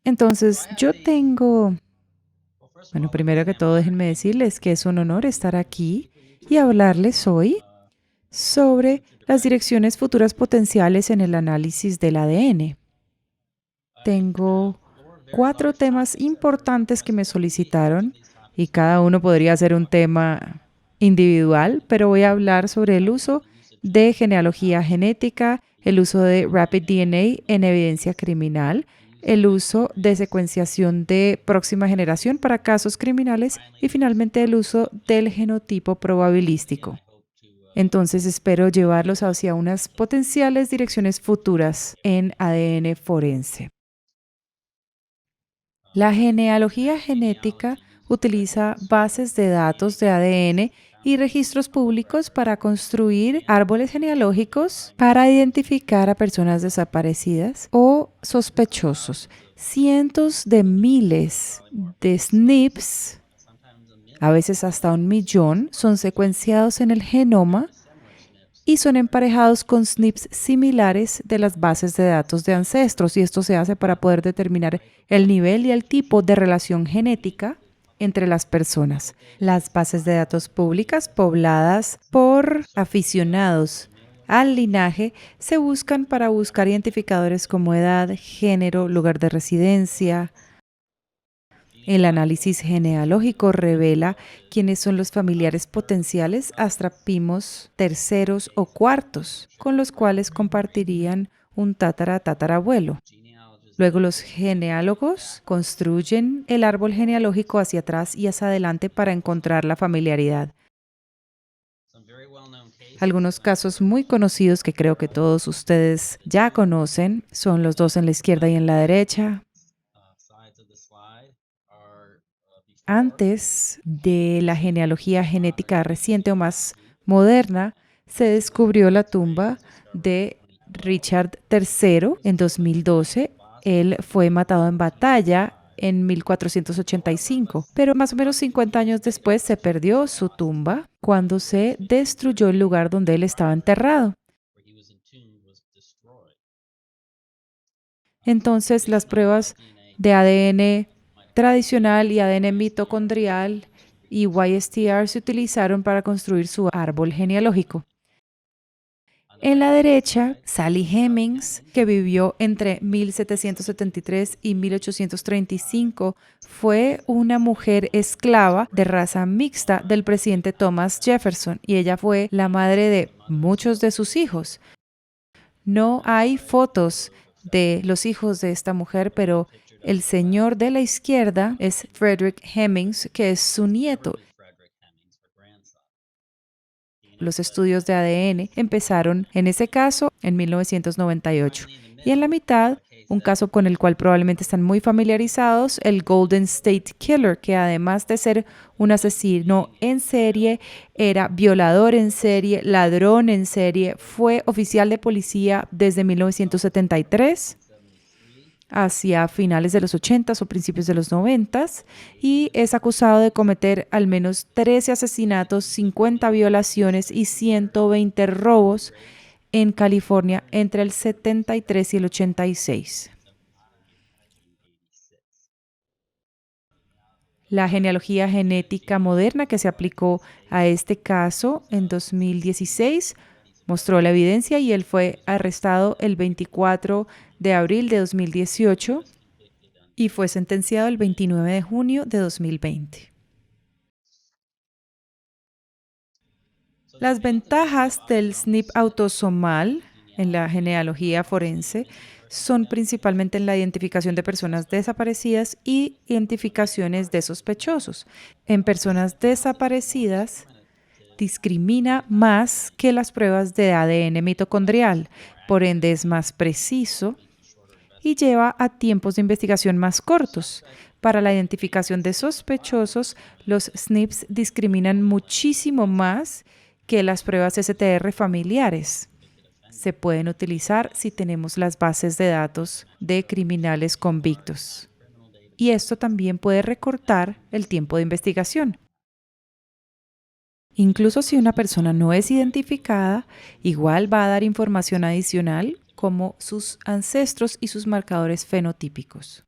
A: Entonces, bueno, primero que todo, déjenme decirles que es un honor estar aquí y hablarles hoy sobre las direcciones futuras potenciales en el análisis del ADN. Tengo 4 temas importantes que me solicitaron y cada uno podría ser un tema individual, pero voy a hablar sobre el uso de genealogía genética, el uso de Rapid DNA en evidencia criminal, el uso de secuenciación de próxima generación para casos criminales y finalmente el uso del genotipo probabilístico. Entonces espero llevarlos hacia unas potenciales direcciones futuras en ADN forense. La genealogía genética utiliza bases de datos de ADN y registros públicos para construir árboles genealógicos para identificar a personas desaparecidas o sospechosos. Cientos de miles de SNPs, a veces hasta 1 millón, son secuenciados en el genoma y son emparejados con SNPs similares de las bases de datos de ancestros, y esto se hace para poder determinar el nivel y el tipo de relación genética entre las personas. Las bases de datos públicas pobladas por aficionados al linaje se buscan para buscar identificadores como edad, género, lugar de residencia. El análisis genealógico revela quiénes son los familiares potenciales hasta primos terceros o cuartos, con los cuales compartirían un tatarabuelo. Luego los geneálogos construyen el árbol genealógico hacia atrás y hacia adelante para encontrar la familiaridad. Algunos casos muy conocidos que creo que todos ustedes ya conocen son los dos en la izquierda y en la derecha. Antes de la genealogía genética reciente o más moderna, se descubrió la tumba de Richard III en 2012. Él fue matado en batalla en 1485, pero más o menos 50 años después se perdió su tumba cuando se destruyó el lugar donde él estaba enterrado. Entonces, las pruebas de ADN tradicional y ADN mitocondrial y YSTR se utilizaron para construir su árbol genealógico. En la derecha, Sally Hemings, que vivió entre 1773 y 1835, fue una mujer esclava de raza mixta del presidente Thomas Jefferson, y ella fue la madre de muchos de sus hijos. No hay fotos de los hijos de esta mujer, pero el señor de la izquierda es Frederick Hemings, que es su nieto. Los estudios de ADN empezaron en ese caso en 1998. Y en la mitad, un caso con el cual probablemente están muy familiarizados, el Golden State Killer, que además de ser un asesino en serie, era violador en serie, ladrón en serie, fue oficial de policía desde 1973 hacia finales de los 80s o principios de los 90s, y es acusado de cometer al menos 13 asesinatos, 50 violaciones y 120 robos en California entre el 73 y el 86. La genealogía genética moderna que se aplicó a este caso en 2016 mostró la evidencia, y él fue arrestado el 24 de abril de 2018 y fue sentenciado el 29 de junio de 2020. Las ventajas del SNP autosomal en la genealogía forense son principalmente en la identificación de personas desaparecidas y identificaciones de sospechosos. En personas desaparecidas, discrimina más que las pruebas de ADN mitocondrial, por ende es más preciso y lleva a tiempos de investigación más cortos. Para la identificación de sospechosos, los SNPs discriminan muchísimo más que las pruebas STR familiares. Se pueden utilizar si tenemos las bases de datos de criminales convictos. Y esto también puede recortar el tiempo de investigación. Incluso si una persona no es identificada, igual va a dar información adicional como sus ancestros y sus marcadores fenotípicos.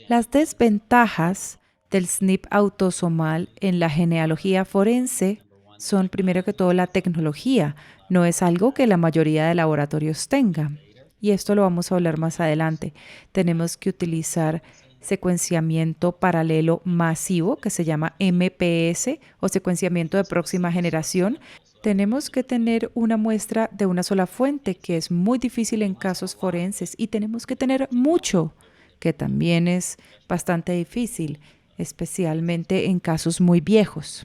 A: Las desventajas del SNP autosomal en la genealogía forense son, primero que todo, la tecnología. No es algo que la mayoría de laboratorios tengan. Y esto lo vamos a hablar más adelante. Tenemos que utilizar secuenciamiento paralelo masivo, que se llama MPS, o secuenciamiento de próxima generación. Tenemos que tener una muestra de una sola fuente, que es muy difícil en casos forenses, y tenemos que tener mucho, que también es bastante difícil, especialmente en casos muy viejos.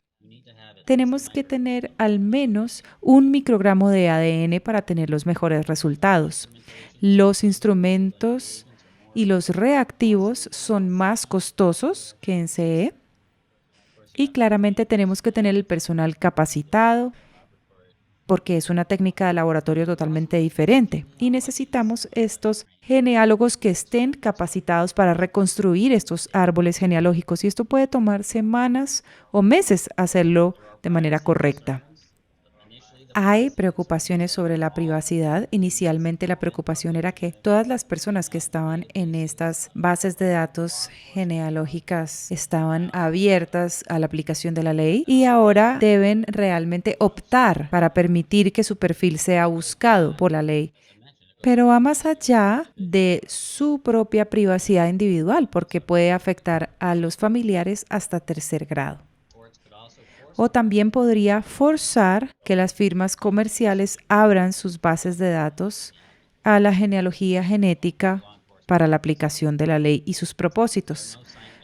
A: Tenemos que tener al menos 1 microgramo de ADN para tener los mejores resultados. Los instrumentos y los reactivos son más costosos que en CE y claramente tenemos que tener el personal capacitado porque es una técnica de laboratorio totalmente diferente y necesitamos estos geneálogos que estén capacitados para reconstruir estos árboles genealógicos y esto puede tomar semanas o meses hacerlo de manera correcta. Hay preocupaciones sobre la privacidad. Inicialmente la preocupación era que todas las personas que estaban en estas bases de datos genealógicas estaban abiertas a la aplicación de la ley y ahora deben realmente optar para permitir que su perfil sea buscado por la ley. Pero va más allá de su propia privacidad individual porque puede afectar a los familiares hasta tercer grado. O también podría forzar que las firmas comerciales abran sus bases de datos a la genealogía genética para la aplicación de la ley y sus propósitos.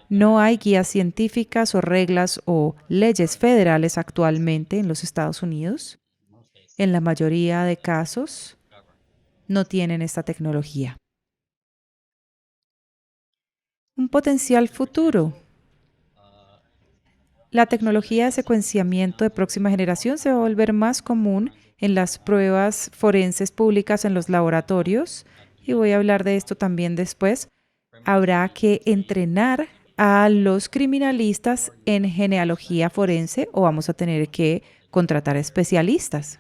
A: No hay guías científicas o reglas o leyes federales actualmente en los Estados Unidos. En la mayoría de casos, no tienen esta tecnología. Un potencial futuro. La tecnología de secuenciamiento de próxima generación se va a volver más común en las pruebas forenses públicas en los laboratorios y voy a hablar de esto también después. Habrá que entrenar a los criminalistas en genealogía forense o vamos a tener que contratar especialistas.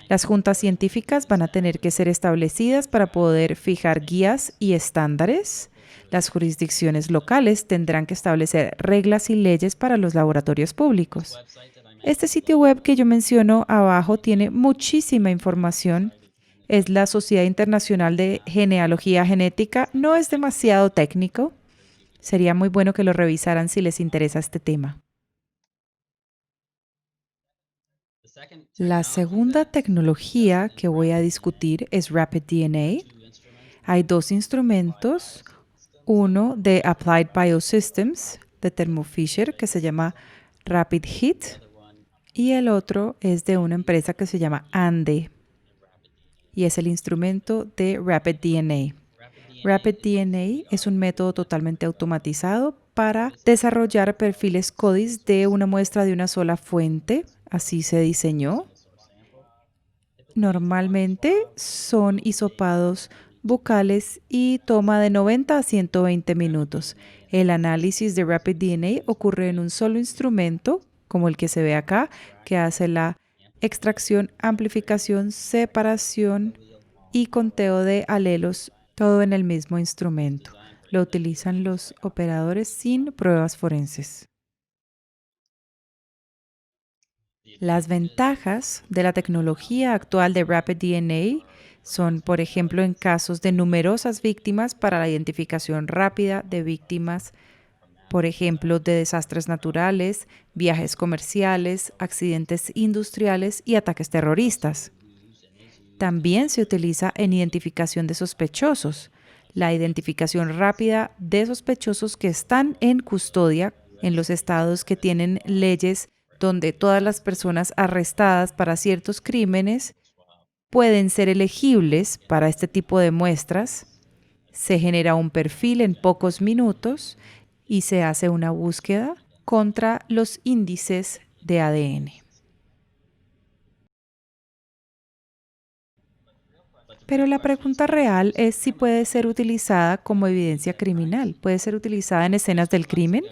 A: Las juntas científicas van a tener que ser establecidas para poder fijar guías y estándares. Las jurisdicciones locales tendrán que establecer reglas y leyes para los laboratorios públicos. Este sitio web que yo menciono abajo tiene muchísima información. Es la Sociedad Internacional de Genealogía Genética. No es demasiado técnico. Sería muy bueno que lo revisaran si les interesa este tema. La segunda tecnología que voy a discutir es Rapid DNA. Hay dos instrumentos, uno de Applied Biosystems de Thermo Fisher que se llama Rapid Hit y el otro es de una empresa que se llama ANDE y es el instrumento de Rapid DNA. Rapid DNA es un método totalmente automatizado para desarrollar perfiles CODIS de una muestra de una sola fuente. Así se diseñó. Normalmente son hisopados bucales y toma de 90 a 120 minutos. El análisis de Rapid DNA ocurre en un solo instrumento, como el que se ve acá, que hace la extracción, amplificación, separación y conteo de alelos, todo en el mismo instrumento. Lo utilizan los operadores sin pruebas forenses. Las ventajas de la tecnología actual de Rapid DNA son, por ejemplo, en casos de numerosas víctimas para la identificación rápida de víctimas, por ejemplo, de desastres naturales, viajes comerciales, accidentes industriales y ataques terroristas. También se utiliza en identificación de sospechosos, la identificación rápida de sospechosos que están en custodia en los estados que tienen leyes donde todas las personas arrestadas para ciertos crímenes pueden ser elegibles para este tipo de muestras. Se genera un perfil en pocos minutos y se hace una búsqueda contra los índices de ADN. Pero la pregunta real es si puede ser utilizada como evidencia criminal. ¿Puede ser utilizada en escenas del crimen?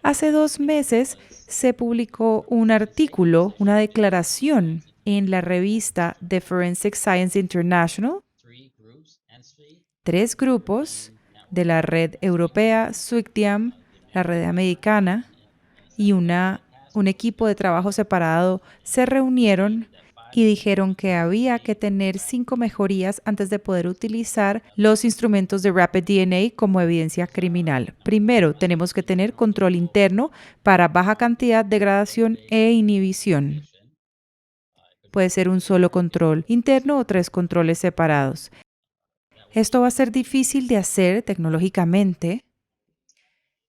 A: Hace 2 meses se publicó un artículo, una declaración en la revista The Forensic Science International. 3 grupos de la red europea, SWICTIAM, la red americana y un equipo de trabajo separado se reunieron y dijeron que había que tener 5 mejorías antes de poder utilizar los instrumentos de Rapid DNA como evidencia criminal. Primero, tenemos que tener control interno para baja cantidad, degradación e inhibición. Puede ser un solo control interno o 3 controles separados. Esto va a ser difícil de hacer tecnológicamente.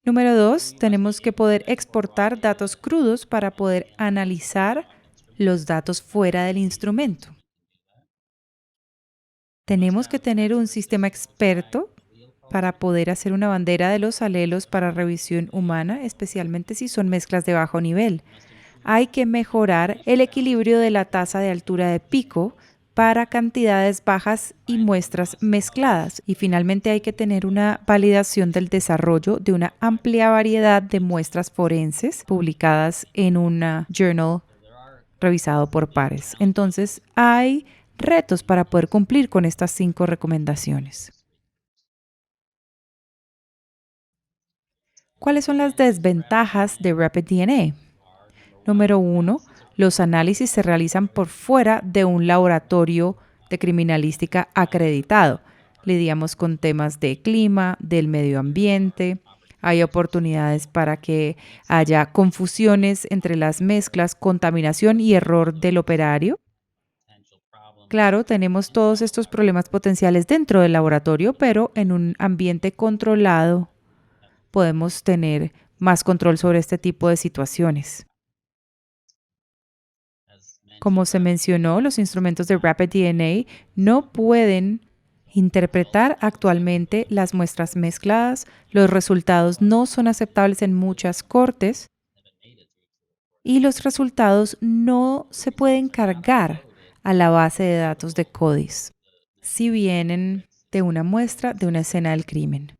A: Número 2, tenemos que poder exportar datos crudos para poder analizar los datos fuera del instrumento. Tenemos que tener un sistema experto para poder hacer una bandera de los alelos para revisión humana, especialmente si son mezclas de bajo nivel. Hay que mejorar el equilibrio de la tasa de altura de pico para cantidades bajas y muestras mezcladas. Y finalmente hay que tener una validación del desarrollo de una amplia variedad de muestras forenses publicadas en una journal revisado por pares. Entonces, hay retos para poder cumplir con estas 5 recomendaciones. ¿Cuáles son las desventajas de Rapid DNA? Número 1, los análisis se realizan por fuera de un laboratorio de criminalística acreditado. Lidiamos con temas de clima, del medio ambiente. Hay oportunidades para que haya confusiones entre las mezclas, contaminación y error del operario. Claro, tenemos todos estos problemas potenciales dentro del laboratorio, pero en un ambiente controlado podemos tener más control sobre este tipo de situaciones. Como se mencionó, los instrumentos de Rapid DNA no pueden interpretar actualmente las muestras mezcladas, los resultados no son aceptables en muchas cortes y los resultados no se pueden cargar a la base de datos de CODIS si vienen de una muestra de una escena del crimen.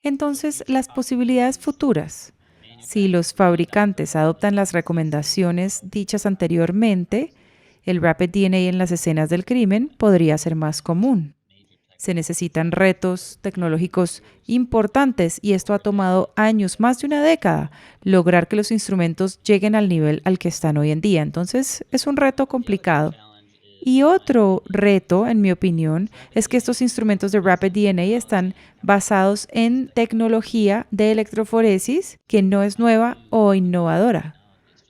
A: Entonces, las posibilidades futuras. Si los fabricantes adoptan las recomendaciones dichas anteriormente, el Rapid DNA en las escenas del crimen podría ser más común. Se necesitan retos tecnológicos importantes y esto ha tomado años, más de una década, lograr que los instrumentos lleguen al nivel al que están hoy en día. Entonces, es un reto complicado. Y otro reto, en mi opinión, es que estos instrumentos de Rapid DNA están basados en tecnología de electroforesis que no es nueva o innovadora.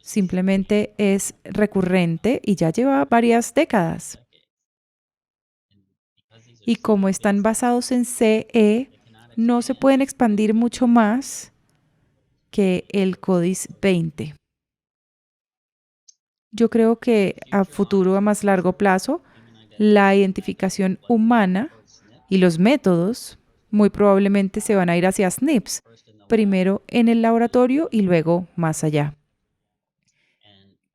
A: Simplemente es recurrente y ya lleva varias décadas. Y como están basados en CE, no se pueden expandir mucho más que el CODIS 20. Yo creo que a futuro, a más largo plazo, la identificación humana y los métodos muy probablemente se van a ir hacia SNPs, primero en el laboratorio y luego más allá.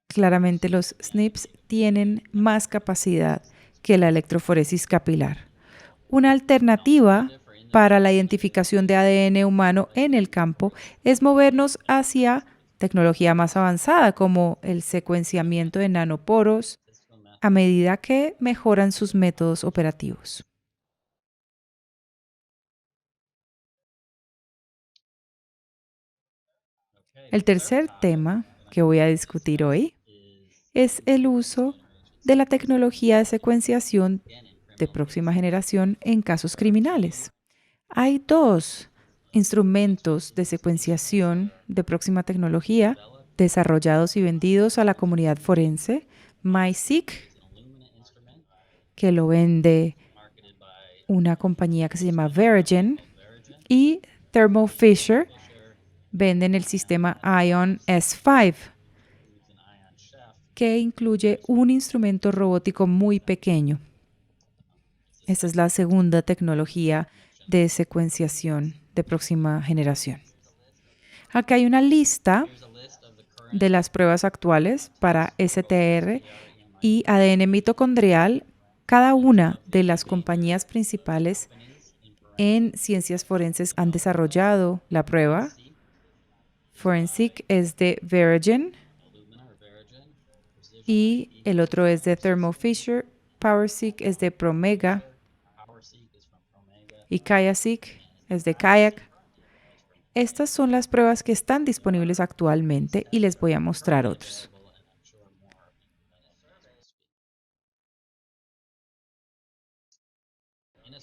A: Claramente los SNPs tienen más capacidad que la electroforesis capilar. Una alternativa para la identificación de ADN humano en el campo es movernos hacia tecnología más avanzada como el secuenciamiento de nanoporos a medida que mejoran sus métodos operativos. El tercer tema que voy a discutir hoy es el uso de la tecnología de secuenciación de próxima generación en casos criminales. Hay 2 instrumentos de secuenciación de próxima tecnología desarrollados y vendidos a la comunidad forense. MiSeq, que lo vende una compañía que se llama Verogen, y Thermo Fisher venden el sistema Ion S5, que incluye un instrumento robótico muy pequeño. Esta es la segunda tecnología de secuenciación de próxima generación. Acá hay una lista de las pruebas actuales para STR y ADN mitocondrial. Cada una de las compañías principales en ciencias forenses han desarrollado la prueba. Forensic es de Verogen y el otro es de Thermo Fisher. PowerSeq es de Promega y QIAseq es de Kayak. Estas son las pruebas que están disponibles actualmente y les voy a mostrar otros.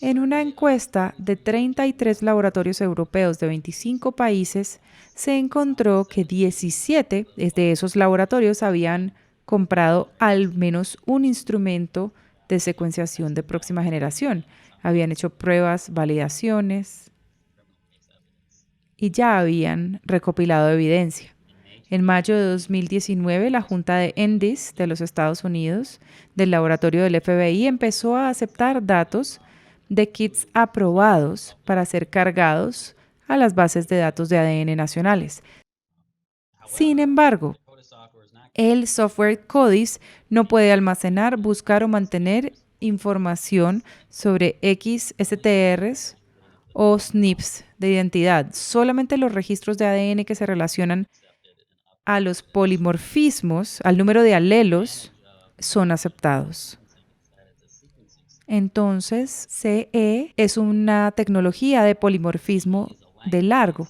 A: En una encuesta de 33 laboratorios europeos de 25 países, se encontró que 17 de esos laboratorios habían comprado al menos un instrumento de secuenciación de próxima generación. Habían hecho pruebas, validaciones y ya habían recopilado evidencia. En mayo de 2019, la Junta de NDIS de los Estados Unidos, del laboratorio del FBI, empezó a aceptar datos de kits aprobados para ser cargados a las bases de datos de ADN nacionales. Sin embargo, el software CODIS no puede almacenar, buscar o mantener información sobre XSTRs o SNPs de identidad. Solamente los registros de ADN que se relacionan a los polimorfismos, al número de alelos, son aceptados. Entonces, CE es una tecnología de polimorfismo de largo.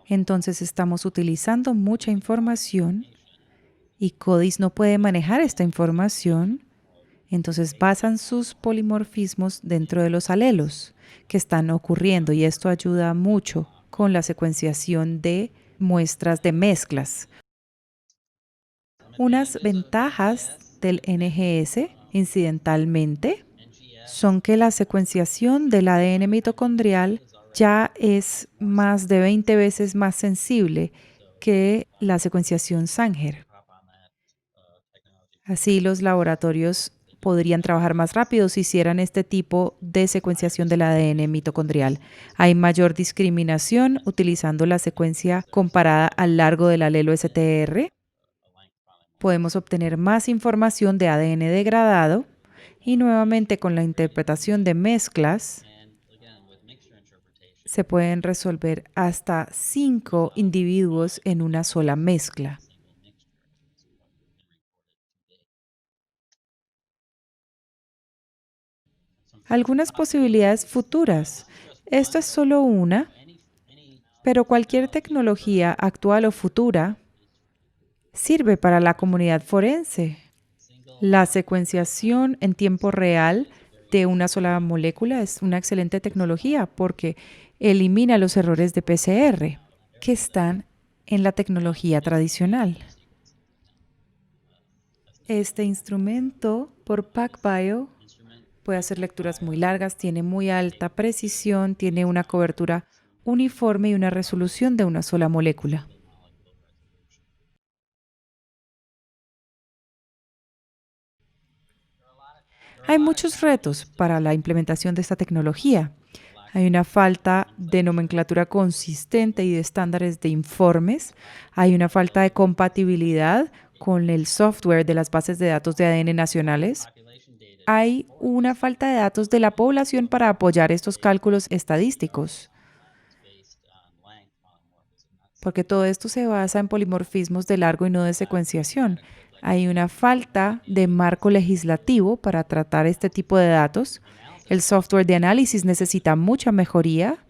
A: Entonces, estamos utilizando mucha información y CODIS no puede manejar esta información. Entonces, basan sus polimorfismos dentro de los alelos que están ocurriendo y esto ayuda mucho con la secuenciación de muestras de mezclas. Unas ventajas del NGS, incidentalmente, son que la secuenciación del ADN mitocondrial ya es más de 20 veces más sensible que la secuenciación Sanger. Así, los laboratorios podrían trabajar más rápido si hicieran este tipo de secuenciación del ADN mitocondrial. Hay mayor discriminación utilizando la secuencia comparada al largo del alelo STR. Podemos obtener más información de ADN degradado y nuevamente con la interpretación de mezclas se pueden resolver hasta 5 individuos en una sola mezcla. Algunas posibilidades futuras. Esto es solo una, pero cualquier tecnología actual o futura sirve para la comunidad forense. La secuenciación en tiempo real de una sola molécula es una excelente tecnología porque elimina los errores de PCR que están en la tecnología tradicional. Este instrumento por PacBio puede hacer lecturas muy largas, tiene muy alta precisión, tiene una cobertura uniforme y una resolución de una sola molécula. Hay muchos retos para la implementación de esta tecnología. Hay una falta de nomenclatura consistente y de estándares de informes. Hay una falta de compatibilidad con el software de las bases de datos de ADN nacionales. Hay una falta de datos de la población para apoyar estos cálculos estadísticos, porque todo esto se basa en polimorfismos de largo y no de secuenciación. Hay una falta de marco legislativo para tratar este tipo de datos. El software de análisis necesita mucha mejoría.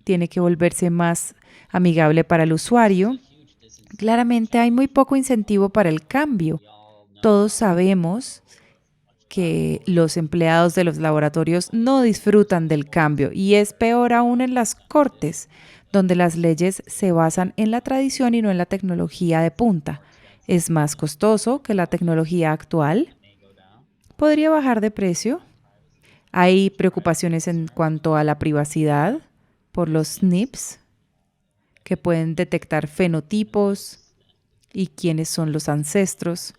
A: Tiene que volverse más amigable para el usuario. Claramente hay muy poco incentivo para el cambio. Todos sabemos que los empleados de los laboratorios no disfrutan del cambio y es peor aún en las cortes, donde las leyes se basan en la tradición y no en la tecnología de punta. Es más costoso que la tecnología actual. Podría bajar de precio. Hay preocupaciones en cuanto a la privacidad por los SNPs, que pueden detectar fenotipos y quiénes son los ancestros.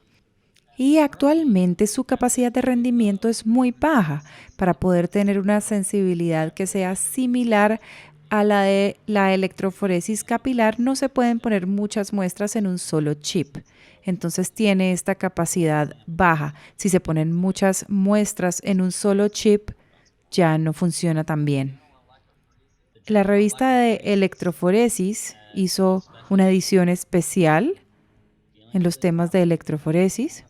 A: Y actualmente su capacidad de rendimiento es muy baja para poder tener una sensibilidad que sea similar a la de la electroforesis capilar. No se pueden poner muchas muestras en un solo chip. Entonces tiene esta capacidad baja. Si se ponen muchas muestras en un solo chip, ya no funciona tan bien. La revista de electroforesis hizo una edición especial en los temas de electroforesis.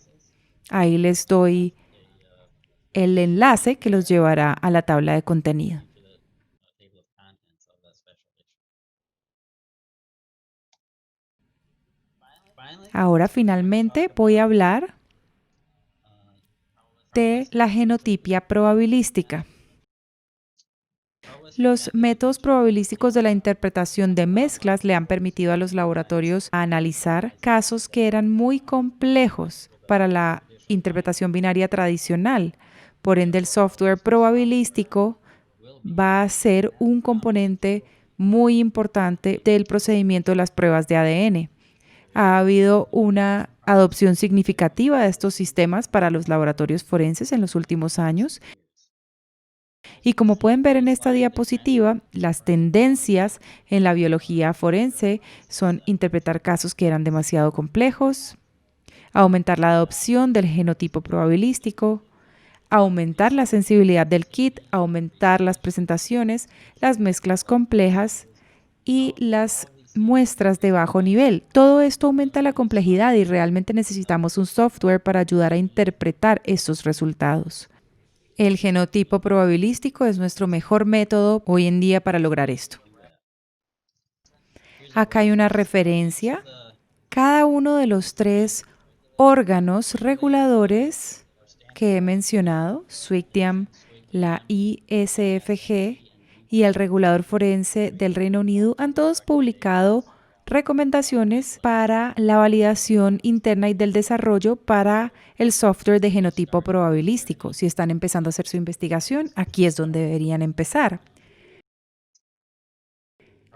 A: Ahí les doy el enlace que los llevará a la tabla de contenido. Ahora finalmente voy a hablar de la genotipia probabilística. Los métodos probabilísticos de la interpretación de mezclas le han permitido a los laboratorios analizar casos que eran muy complejos para la interpretación binaria tradicional. Por ende, el software probabilístico va a ser un componente muy importante del procedimiento de las pruebas de ADN. Ha habido una adopción significativa de estos sistemas para los laboratorios forenses en los últimos años. Y como pueden ver en esta diapositiva, las tendencias en la biología forense son interpretar casos que eran demasiado complejos, aumentar la adopción del genotipo probabilístico, aumentar la sensibilidad del kit, aumentar las presentaciones, las mezclas complejas y las muestras de bajo nivel. Todo esto aumenta la complejidad y realmente necesitamos un software para ayudar a interpretar estos resultados. El genotipo probabilístico es nuestro mejor método hoy en día para lograr esto. Acá hay una referencia. Cada uno de los 3 órganos reguladores que he mencionado, SWGDIAM, la ISFG y el regulador forense del Reino Unido, han todos publicado recomendaciones para la validación interna y del desarrollo para el software de genotipo probabilístico. Si están empezando a hacer su investigación, aquí es donde deberían empezar.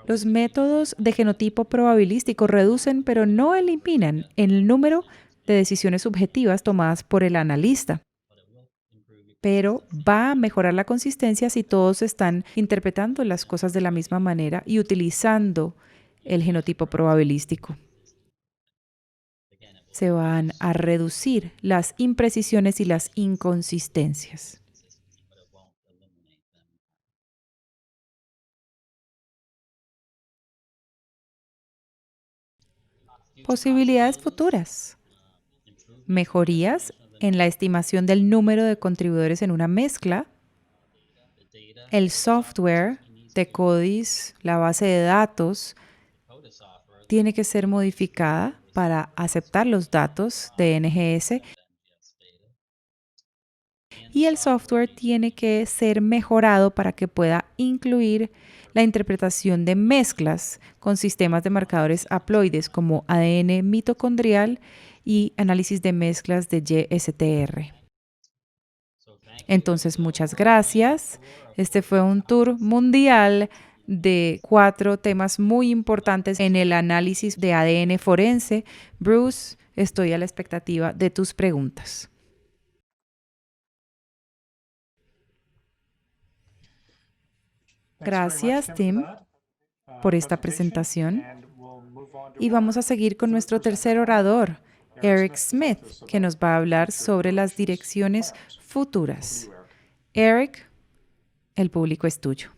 A: Los métodos de genotipo probabilístico reducen, pero no eliminan, el número de decisiones subjetivas tomadas por el analista. Pero va a mejorar la consistencia si todos están interpretando las cosas de la misma manera y utilizando el genotipo probabilístico. Se van a reducir las imprecisiones y las inconsistencias. Posibilidades futuras. Mejorías en la estimación del número de contribuidores en una mezcla. El software de CODIS, la base de datos, tiene que ser modificada para aceptar los datos de NGS. Y el software tiene que ser mejorado para que pueda incluir la interpretación de mezclas con sistemas de marcadores haploides como ADN mitocondrial y análisis de mezclas de YSTR. Entonces, muchas gracias. Este fue un tour mundial de 4 temas muy importantes en el análisis de ADN forense. Bruce, estoy a la expectativa de tus preguntas. Gracias, Tim, por esta presentación. Y vamos a seguir con nuestro tercer orador, Eric Smith, que nos va a hablar sobre las direcciones futuras. Eric, el público es tuyo.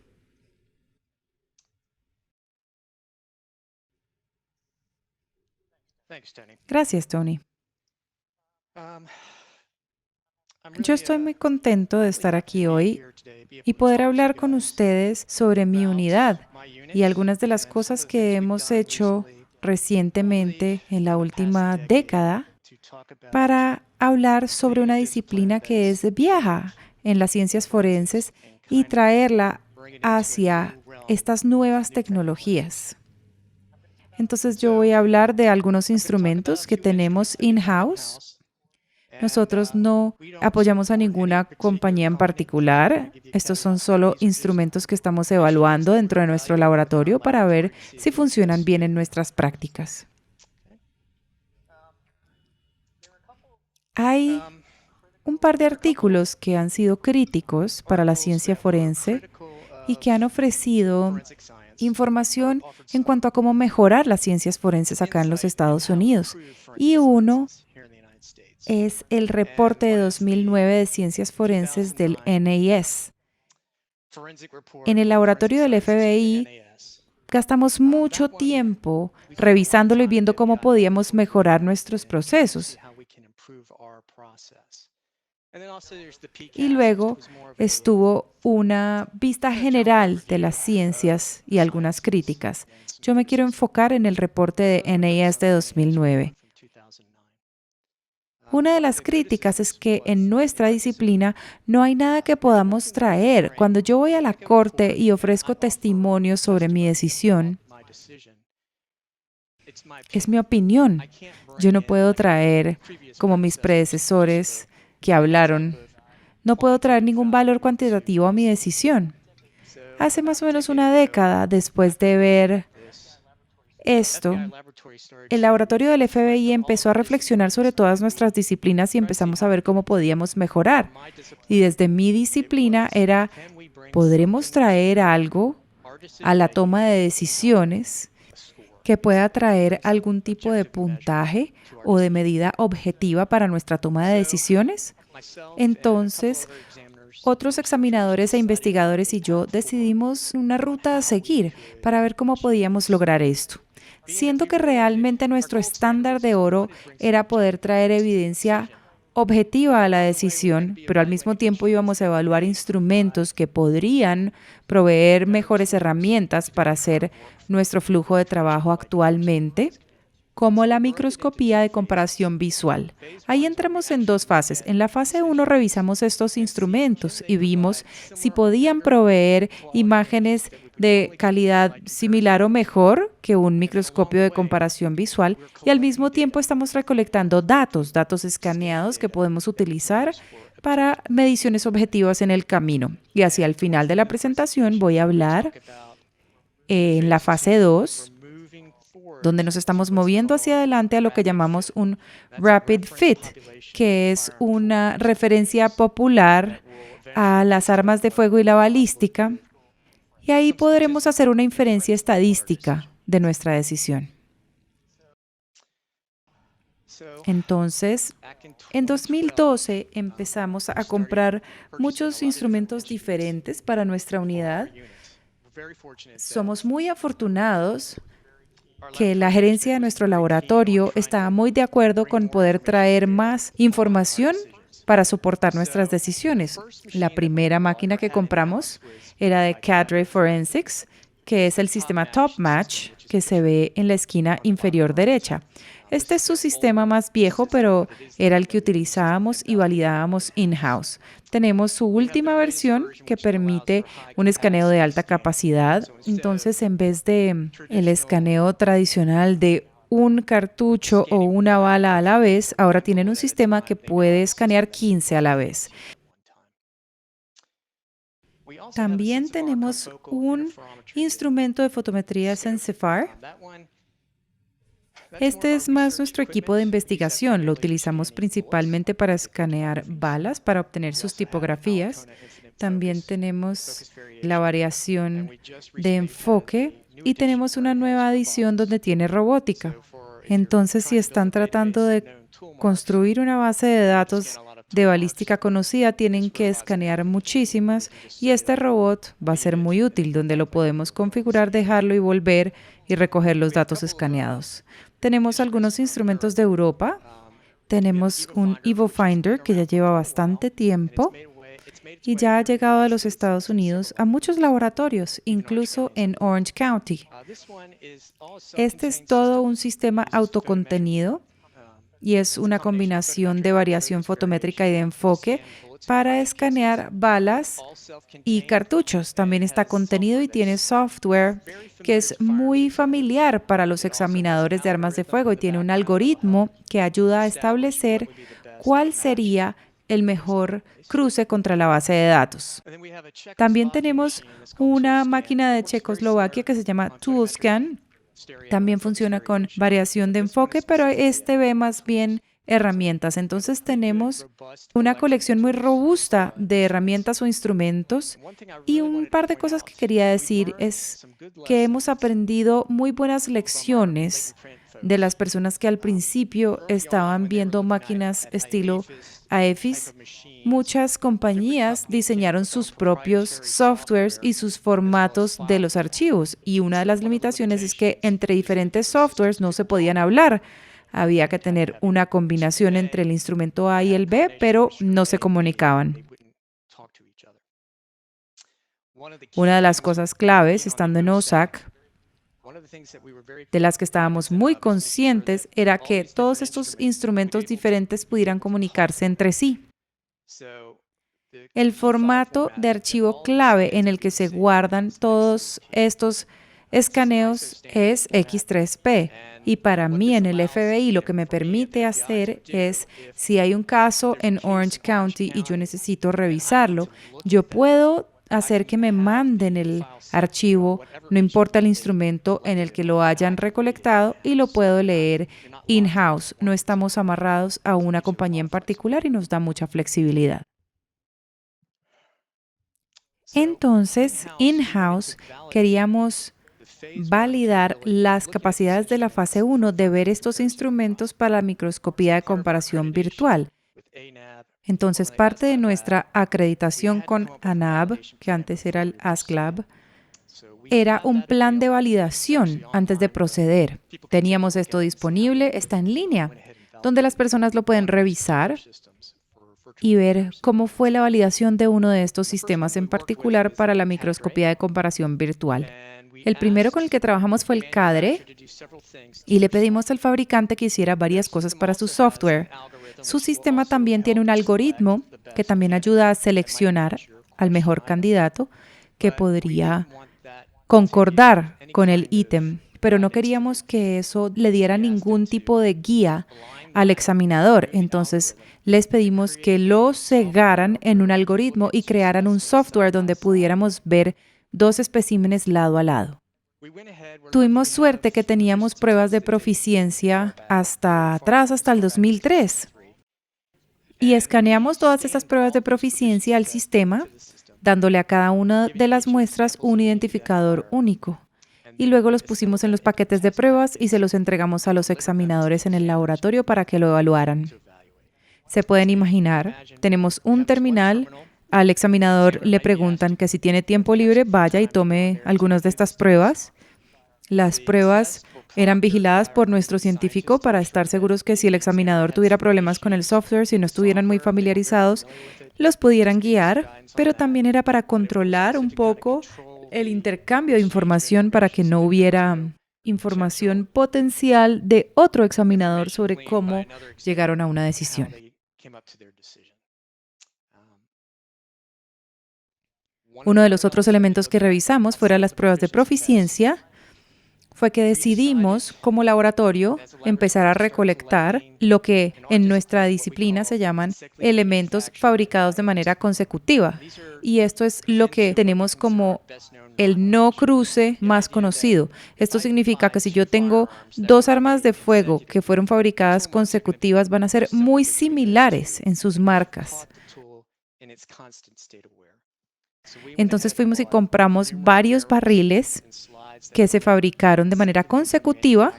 A: Gracias, Tony. Yo estoy muy contento de estar aquí hoy y poder hablar con ustedes sobre mi unidad y algunas de las cosas que hemos hecho recientemente en la última década para hablar sobre una disciplina que es vieja en las ciencias forenses y traerla hacia estas nuevas tecnologías. Entonces yo voy a hablar de algunos instrumentos que tenemos in-house Nosotros no apoyamos a ninguna compañía en particular. Estos son solo instrumentos que estamos evaluando dentro de nuestro laboratorio para ver si funcionan bien en nuestras prácticas. Hay un par de artículos que han sido críticos para la ciencia forense y que han ofrecido información en cuanto a cómo mejorar las ciencias forenses acá en los Estados Unidos. Y uno es el reporte de 2009 de ciencias forenses del NAS. En el laboratorio del FBI gastamos mucho tiempo revisándolo y viendo cómo podíamos mejorar nuestros procesos. Y luego estuvo una vista general de las ciencias y algunas críticas. Yo me quiero enfocar en el reporte de NAS de 2009. Una de las críticas es que en nuestra disciplina no hay nada que podamos traer. Cuando yo voy a la corte y ofrezco testimonios sobre mi decisión, es mi opinión. Yo no puedo traer, como mis predecesores que hablaron, no puedo traer ningún valor cuantitativo a mi decisión. Hace más o menos una década, después de ver esto, el laboratorio del FBI empezó a reflexionar sobre todas nuestras disciplinas y empezamos a ver cómo podíamos mejorar. Y desde mi disciplina era, ¿podremos traer algo a la toma de decisiones que pueda traer algún tipo de puntaje o de medida objetiva para nuestra toma de decisiones? Entonces, otros examinadores e investigadores y yo decidimos una ruta a seguir para ver cómo podíamos lograr esto. Siento que realmente nuestro estándar de oro era poder traer evidencia objetiva a la decisión, pero al mismo tiempo íbamos a evaluar instrumentos que podrían proveer mejores herramientas para hacer nuestro flujo de trabajo actualmente, como la microscopía de comparación visual. Ahí entramos en dos fases. En la fase 1 revisamos estos instrumentos y vimos si podían proveer imágenes de calidad similar o mejor que un microscopio de comparación visual, y al mismo tiempo estamos recolectando datos escaneados que podemos utilizar para mediciones objetivas en el camino. Y hacia el final de la presentación voy a hablar en la fase 2, donde nos estamos moviendo hacia adelante a lo que llamamos un Rapid Fit, que es una referencia popular a las armas de fuego y la balística, y ahí podremos hacer una inferencia estadística de nuestra decisión. Entonces, en 2012 empezamos a comprar muchos instrumentos diferentes para nuestra unidad. Somos muy afortunados que la gerencia de nuestro laboratorio está muy de acuerdo con poder traer más información para soportar nuestras decisiones. La primera máquina que compramos era de Cadre Forensics, que es el sistema Top Match que se ve en la esquina inferior derecha. Este es su sistema más viejo, pero era el que utilizábamos y validábamos in-house. Tenemos su última versión que permite un escaneo de alta capacidad. Entonces, en vez de el escaneo tradicional de un cartucho o una bala a la vez, ahora tienen un sistema que puede escanear 15 a la vez. También tenemos un instrumento de fotometría Sensifar. Este es más nuestro equipo de investigación. Lo utilizamos principalmente para escanear balas, para obtener sus tipografías. También tenemos la variación de enfoque y tenemos una nueva adición donde tiene robótica. Entonces, si están tratando de construir una base de datos de balística conocida, tienen que escanear muchísimas, y este robot va a ser muy útil, donde lo podemos configurar, dejarlo y volver y recoger los datos escaneados. Tenemos algunos instrumentos de Europa. Tenemos un Evo Finder que ya lleva bastante tiempo y ya ha llegado a los Estados Unidos a muchos laboratorios, incluso en Orange County. Este es todo un sistema autocontenido y es una combinación de variación fotométrica y de enfoque para escanear balas y cartuchos. También está contenido y tiene software que es muy familiar para los examinadores de armas de fuego y tiene un algoritmo que ayuda a establecer cuál sería el mejor cruce contra la base de datos. También tenemos una máquina de Checoslovaquia que se llama ToolScan. También funciona con variación de enfoque, pero este ve más bien herramientas. Entonces tenemos una colección muy robusta de herramientas o instrumentos. Y un par de cosas que quería decir es que hemos aprendido muy buenas lecciones de las personas que al principio estaban viendo máquinas estilo AEFIS. Muchas compañías diseñaron sus propios softwares y sus formatos de los archivos, y una de las limitaciones es que entre diferentes softwares no se podían hablar. Había que tener una combinación entre el instrumento A y el B, pero no se comunicaban. Una de las cosas claves, estando en OSAC, de las que estábamos muy conscientes, era que todos estos instrumentos diferentes pudieran comunicarse entre sí. El formato de archivo clave en el que se guardan todos estos escaneos es X3P. Y para mí en el FBI lo que me permite hacer es, si hay un caso en Orange County y yo necesito revisarlo, yo puedo hacer que me manden el archivo, no importa el instrumento en el que lo hayan recolectado, y lo puedo leer in-house. No estamos amarrados a una compañía en particular y nos da mucha flexibilidad. Entonces, in-house, queríamos validar las capacidades de la fase 1 de ver estos instrumentos para la microscopía de comparación virtual. Entonces, parte de nuestra acreditación con ANAB, que antes era el ASCLAB, era un plan de validación antes de proceder. Teníamos esto disponible, está en línea, donde las personas lo pueden revisar y ver cómo fue la validación de uno de estos sistemas en particular para la microscopía de comparación virtual. El primero con el que trabajamos fue el CADRE y le pedimos al fabricante que hiciera varias cosas para su software. Su sistema también tiene un algoritmo que también ayuda a seleccionar al mejor candidato que podría concordar con el ítem, pero no queríamos que eso le diera ningún tipo de guía al examinador. Entonces, les pedimos que lo cegaran en un algoritmo y crearan un software donde pudiéramos ver dos especímenes lado a lado. Tuvimos suerte que teníamos pruebas de proficiencia hasta atrás, hasta el 2003. Y escaneamos todas estas pruebas de proficiencia al sistema, dándole a cada una de las muestras un identificador único. Y luego los pusimos en los paquetes de pruebas y se los entregamos a los examinadores en el laboratorio para que lo evaluaran. Se pueden imaginar, tenemos un terminal. Al examinador le preguntan que si tiene tiempo libre, vaya y tome algunas de estas pruebas. Las pruebas eran vigiladas por nuestro científico para estar seguros que si el examinador tuviera problemas con el software, si no estuvieran muy familiarizados, los pudieran guiar, pero también era para controlar un poco el intercambio de información para que no hubiera información potencial de otro examinador sobre cómo llegaron a una decisión. Uno de los otros elementos que revisamos fueron las pruebas de proficiencia. Fue que decidimos como laboratorio empezar a recolectar lo que en nuestra disciplina se llaman elementos fabricados de manera consecutiva. Y esto es lo que tenemos como el no cruce más conocido. Esto significa que si yo tengo dos armas de fuego que fueron fabricadas consecutivas, van a ser muy similares en sus marcas. Entonces fuimos y compramos varios barriles que se fabricaron de manera consecutiva.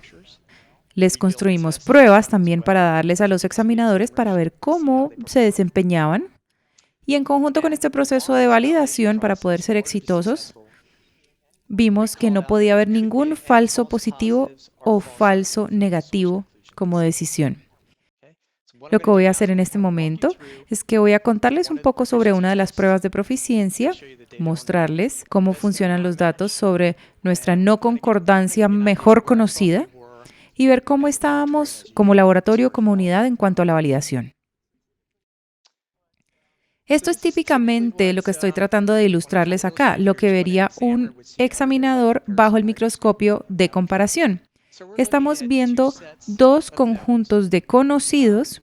A: Les construimos pruebas también para darles a los examinadores para ver cómo se desempeñaban. Y en conjunto con este proceso de validación para poder ser exitosos, vimos que no podía haber ningún falso positivo o falso negativo como decisión. Lo que voy a hacer en este momento es que voy a contarles un poco sobre una de las pruebas de proficiencia, mostrarles cómo funcionan los datos sobre nuestra no concordancia mejor conocida y ver cómo estábamos como laboratorio, como unidad en cuanto a la validación. Esto es típicamente lo que estoy tratando de ilustrarles acá, lo que vería un examinador bajo el microscopio de comparación. Estamos viendo dos conjuntos de conocidos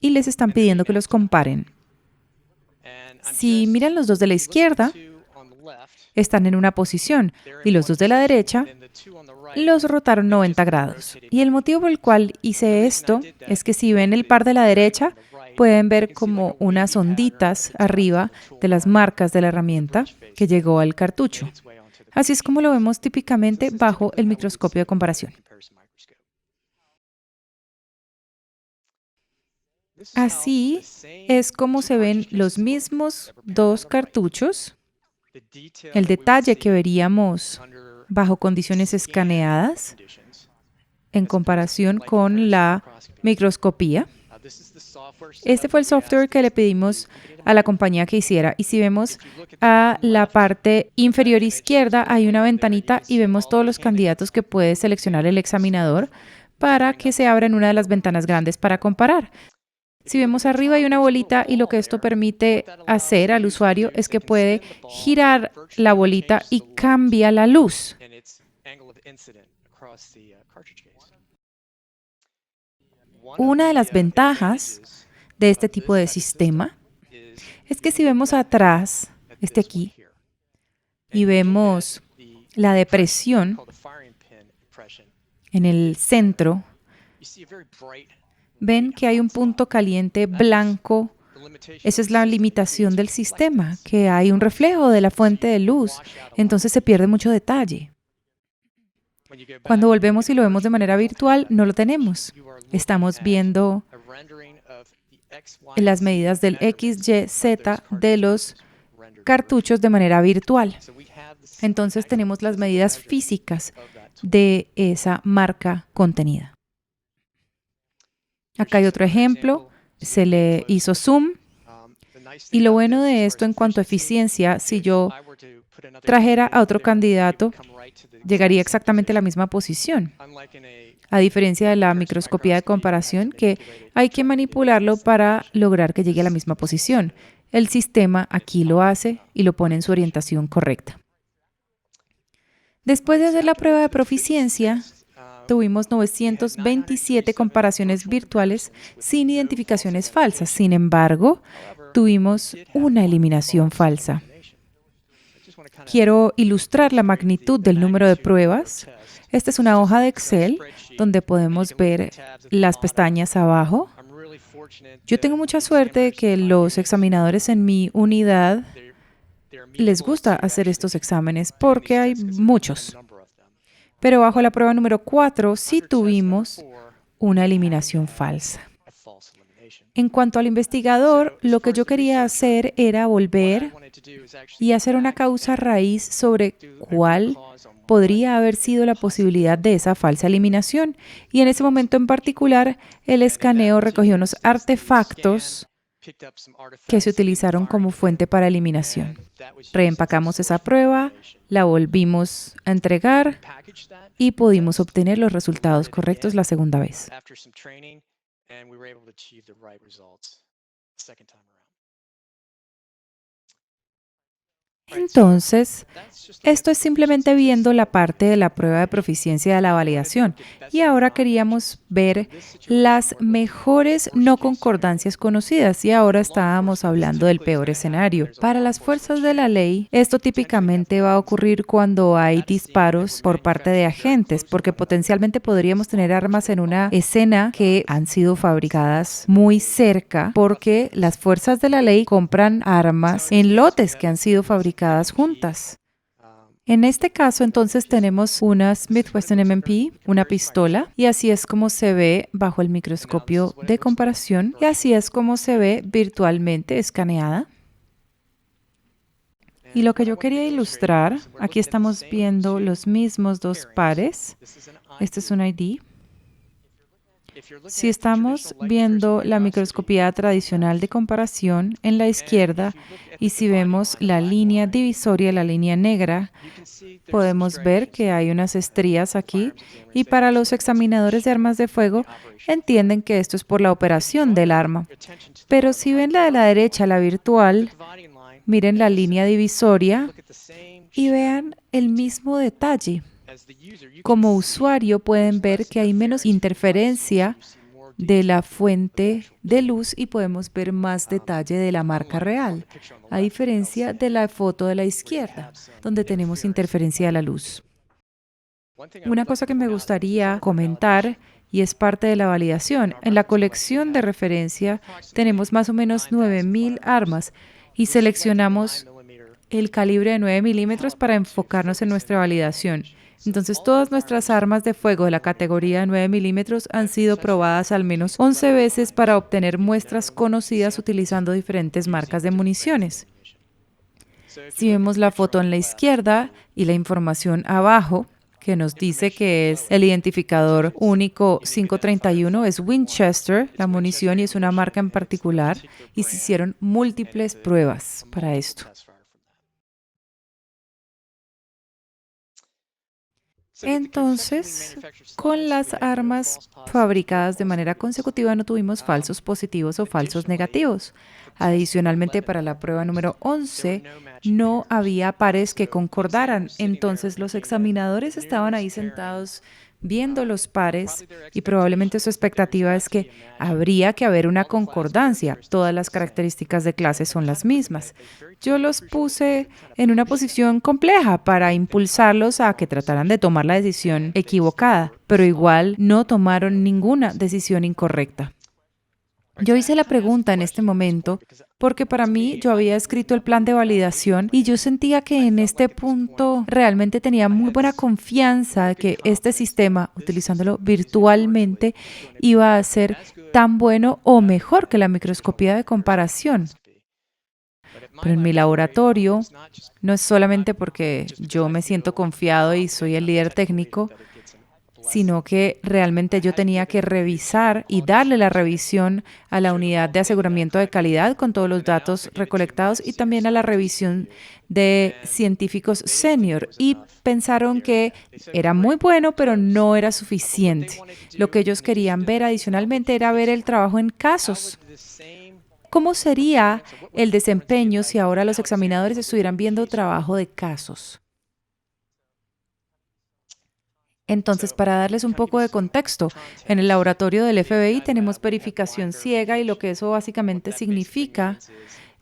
A: y les están pidiendo que los comparen. Si miran los dos de la izquierda, están en una posición y los dos de la derecha los rotaron 90 grados. Y el motivo por el cual hice esto es que si ven el par de la derecha, pueden ver como unas onditas arriba de las marcas de la herramienta que llegó al cartucho. Así es como lo vemos típicamente bajo el microscopio de comparación. Así es como se ven los mismos dos cartuchos. El detalle que veríamos bajo condiciones escaneadas en comparación con la microscopía. Este fue el software que le pedimos a la compañía que hiciera. Y si vemos a la parte inferior izquierda, hay una ventanita y vemos todos los candidatos que puede seleccionar el examinador para que se abra en una de las ventanas grandes para comparar. Si vemos arriba hay una bolita y lo que esto permite hacer al usuario es que puede girar la bolita y cambia la luz. Una de las ventajas de este tipo de sistema es que si vemos atrás, aquí, y vemos la depresión en el centro, ven que hay un punto caliente blanco. Esa es la limitación del sistema, que hay un reflejo de la fuente de luz, entonces se pierde mucho detalle. Cuando volvemos y lo vemos de manera virtual, no lo tenemos. Estamos viendo las medidas del X, Y, Z de los cartuchos de manera virtual. Entonces tenemos las medidas físicas de esa marca contenida. Acá hay otro ejemplo, se le hizo zoom. Y lo bueno de esto en cuanto a eficiencia, si yo trajera a otro candidato, llegaría exactamente a la misma posición. A diferencia de la microscopía de comparación, que hay que manipularlo para lograr que llegue a la misma posición. El sistema aquí lo hace y lo pone en su orientación correcta. Después de hacer la prueba de proficiencia, tuvimos 927 comparaciones virtuales sin identificaciones falsas. Sin embargo, tuvimos una eliminación falsa. Quiero ilustrar la magnitud del número de pruebas. Esta es una hoja de Excel donde podemos ver las pestañas abajo. Yo tengo mucha suerte de que los examinadores en mi unidad les gusta hacer estos exámenes porque hay muchos. Pero bajo la prueba número 4 sí tuvimos una eliminación falsa. En cuanto al investigador, lo que yo quería hacer era volver y hacer una causa raíz sobre cuál podría haber sido la posibilidad de esa falsa eliminación. Y en ese momento en particular, el escaneo recogió unos artefactos que se utilizaron como fuente para eliminación. Reempacamos esa prueba, la volvimos a entregar y pudimos obtener los resultados correctos la segunda vez. Entonces, esto es simplemente viendo la parte de la prueba de proficiencia de la validación. Y ahora queríamos ver las mejores no concordancias conocidas. Y ahora estábamos hablando del peor escenario. Para las fuerzas de la ley, esto típicamente va a ocurrir cuando hay disparos por parte de agentes, porque potencialmente podríamos tener armas en una escena que han sido fabricadas muy cerca, porque las fuerzas de la ley compran armas en lotes que han sido fabricadas juntas. En este caso, entonces, tenemos una Smith Wesson M&P, una pistola, y así es como se ve bajo el microscopio de comparación, y así es como se ve virtualmente escaneada. Y lo que yo quería ilustrar, aquí estamos viendo los mismos dos pares. Este es un ID. Si estamos viendo la microscopía tradicional de comparación en la izquierda y si vemos la línea divisoria, la línea negra, podemos ver que hay unas estrías aquí y para los examinadores de armas de fuego entienden que esto es por la operación del arma. Pero si ven la de la derecha, la virtual, miren la línea divisoria y vean el mismo detalle. Como usuario pueden ver que hay menos interferencia de la fuente de luz y podemos ver más detalle de la marca real, a diferencia de la foto de la izquierda, donde tenemos interferencia de la luz. Una cosa que me gustaría comentar, y es parte de la validación, en la colección de referencia tenemos más o menos 9.000 armas y seleccionamos el calibre de 9 milímetros para enfocarnos en nuestra validación. Entonces, todas nuestras armas de fuego de la categoría de 9 milímetros han sido probadas al menos 11 veces para obtener muestras conocidas utilizando diferentes marcas de municiones. Si vemos la foto en la izquierda y la información abajo, que nos dice que es el identificador único 531, es Winchester, la munición, y es una marca en particular, y se hicieron múltiples pruebas para esto. Entonces, con las armas fabricadas de manera consecutiva no tuvimos falsos positivos o falsos negativos. Adicionalmente, para la prueba número 11, no había pares que concordaran. Entonces, los examinadores estaban ahí sentados viendo los pares y probablemente su expectativa es que habría que haber una concordancia. Todas las características de clase son las mismas. Yo los puse en una posición compleja para impulsarlos a que trataran de tomar la decisión equivocada, pero igual no tomaron ninguna decisión incorrecta. Yo hice la pregunta en este momento porque para mí yo había escrito el plan de validación y yo sentía que en este punto realmente tenía muy buena confianza de que este sistema, utilizándolo virtualmente, iba a ser tan bueno o mejor que la microscopía de comparación. Pero en mi laboratorio, no es solamente porque yo me siento confiado y soy el líder técnico, sino que realmente yo tenía que revisar y darle la revisión a la unidad de aseguramiento de calidad con todos los datos recolectados y también a la revisión de científicos senior. Y pensaron que era muy bueno, pero no era suficiente. Lo que ellos querían ver adicionalmente era ver el trabajo en casos. ¿Cómo sería el desempeño si ahora los examinadores estuvieran viendo trabajo de casos? Entonces, para darles un poco de contexto, en el laboratorio del FBI tenemos verificación ciega y lo que eso básicamente significa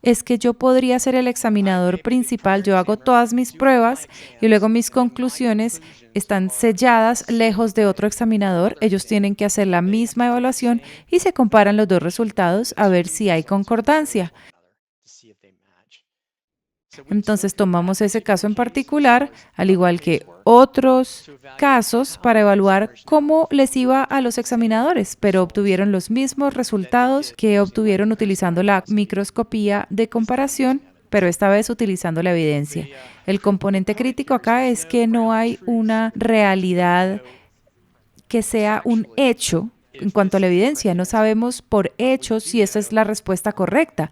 A: es que yo podría ser el examinador principal, yo hago todas mis pruebas y luego mis conclusiones están selladas lejos de otro examinador. Ellos tienen que hacer la misma evaluación y se comparan los dos resultados a ver si hay concordancia. Entonces tomamos ese caso en particular, al igual que otros casos, para evaluar cómo les iba a los examinadores, pero obtuvieron los mismos resultados que obtuvieron utilizando la microscopía de comparación, pero esta vez utilizando la evidencia. El componente crítico acá es que no hay una realidad que sea un hecho en cuanto a la evidencia. No sabemos por hecho si esa es la respuesta correcta.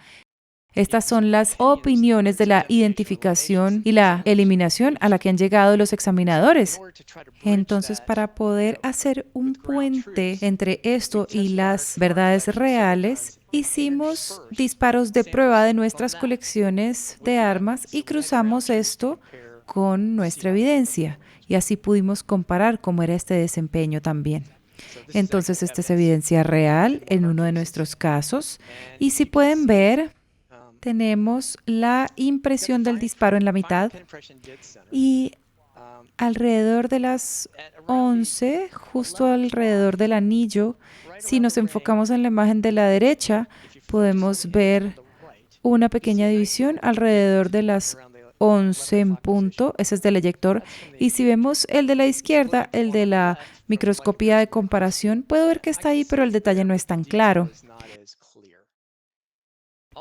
A: Estas son las opiniones de la identificación y la eliminación a la que han llegado los examinadores. Entonces, para poder hacer un puente entre esto y las verdades reales, hicimos disparos de prueba de nuestras colecciones de armas y cruzamos esto con nuestra evidencia. Y así pudimos comparar cómo era este desempeño también. Entonces, esta es evidencia real en uno de nuestros casos. Y si pueden ver, tenemos la impresión del disparo en la mitad y alrededor de las 11, justo alrededor del anillo, si nos enfocamos en la imagen de la derecha, podemos ver una pequeña división alrededor de las 11 en punto, ese es del eyector, y si vemos el de la izquierda, el de la microscopía de comparación, puedo ver que está ahí, pero el detalle no es tan claro.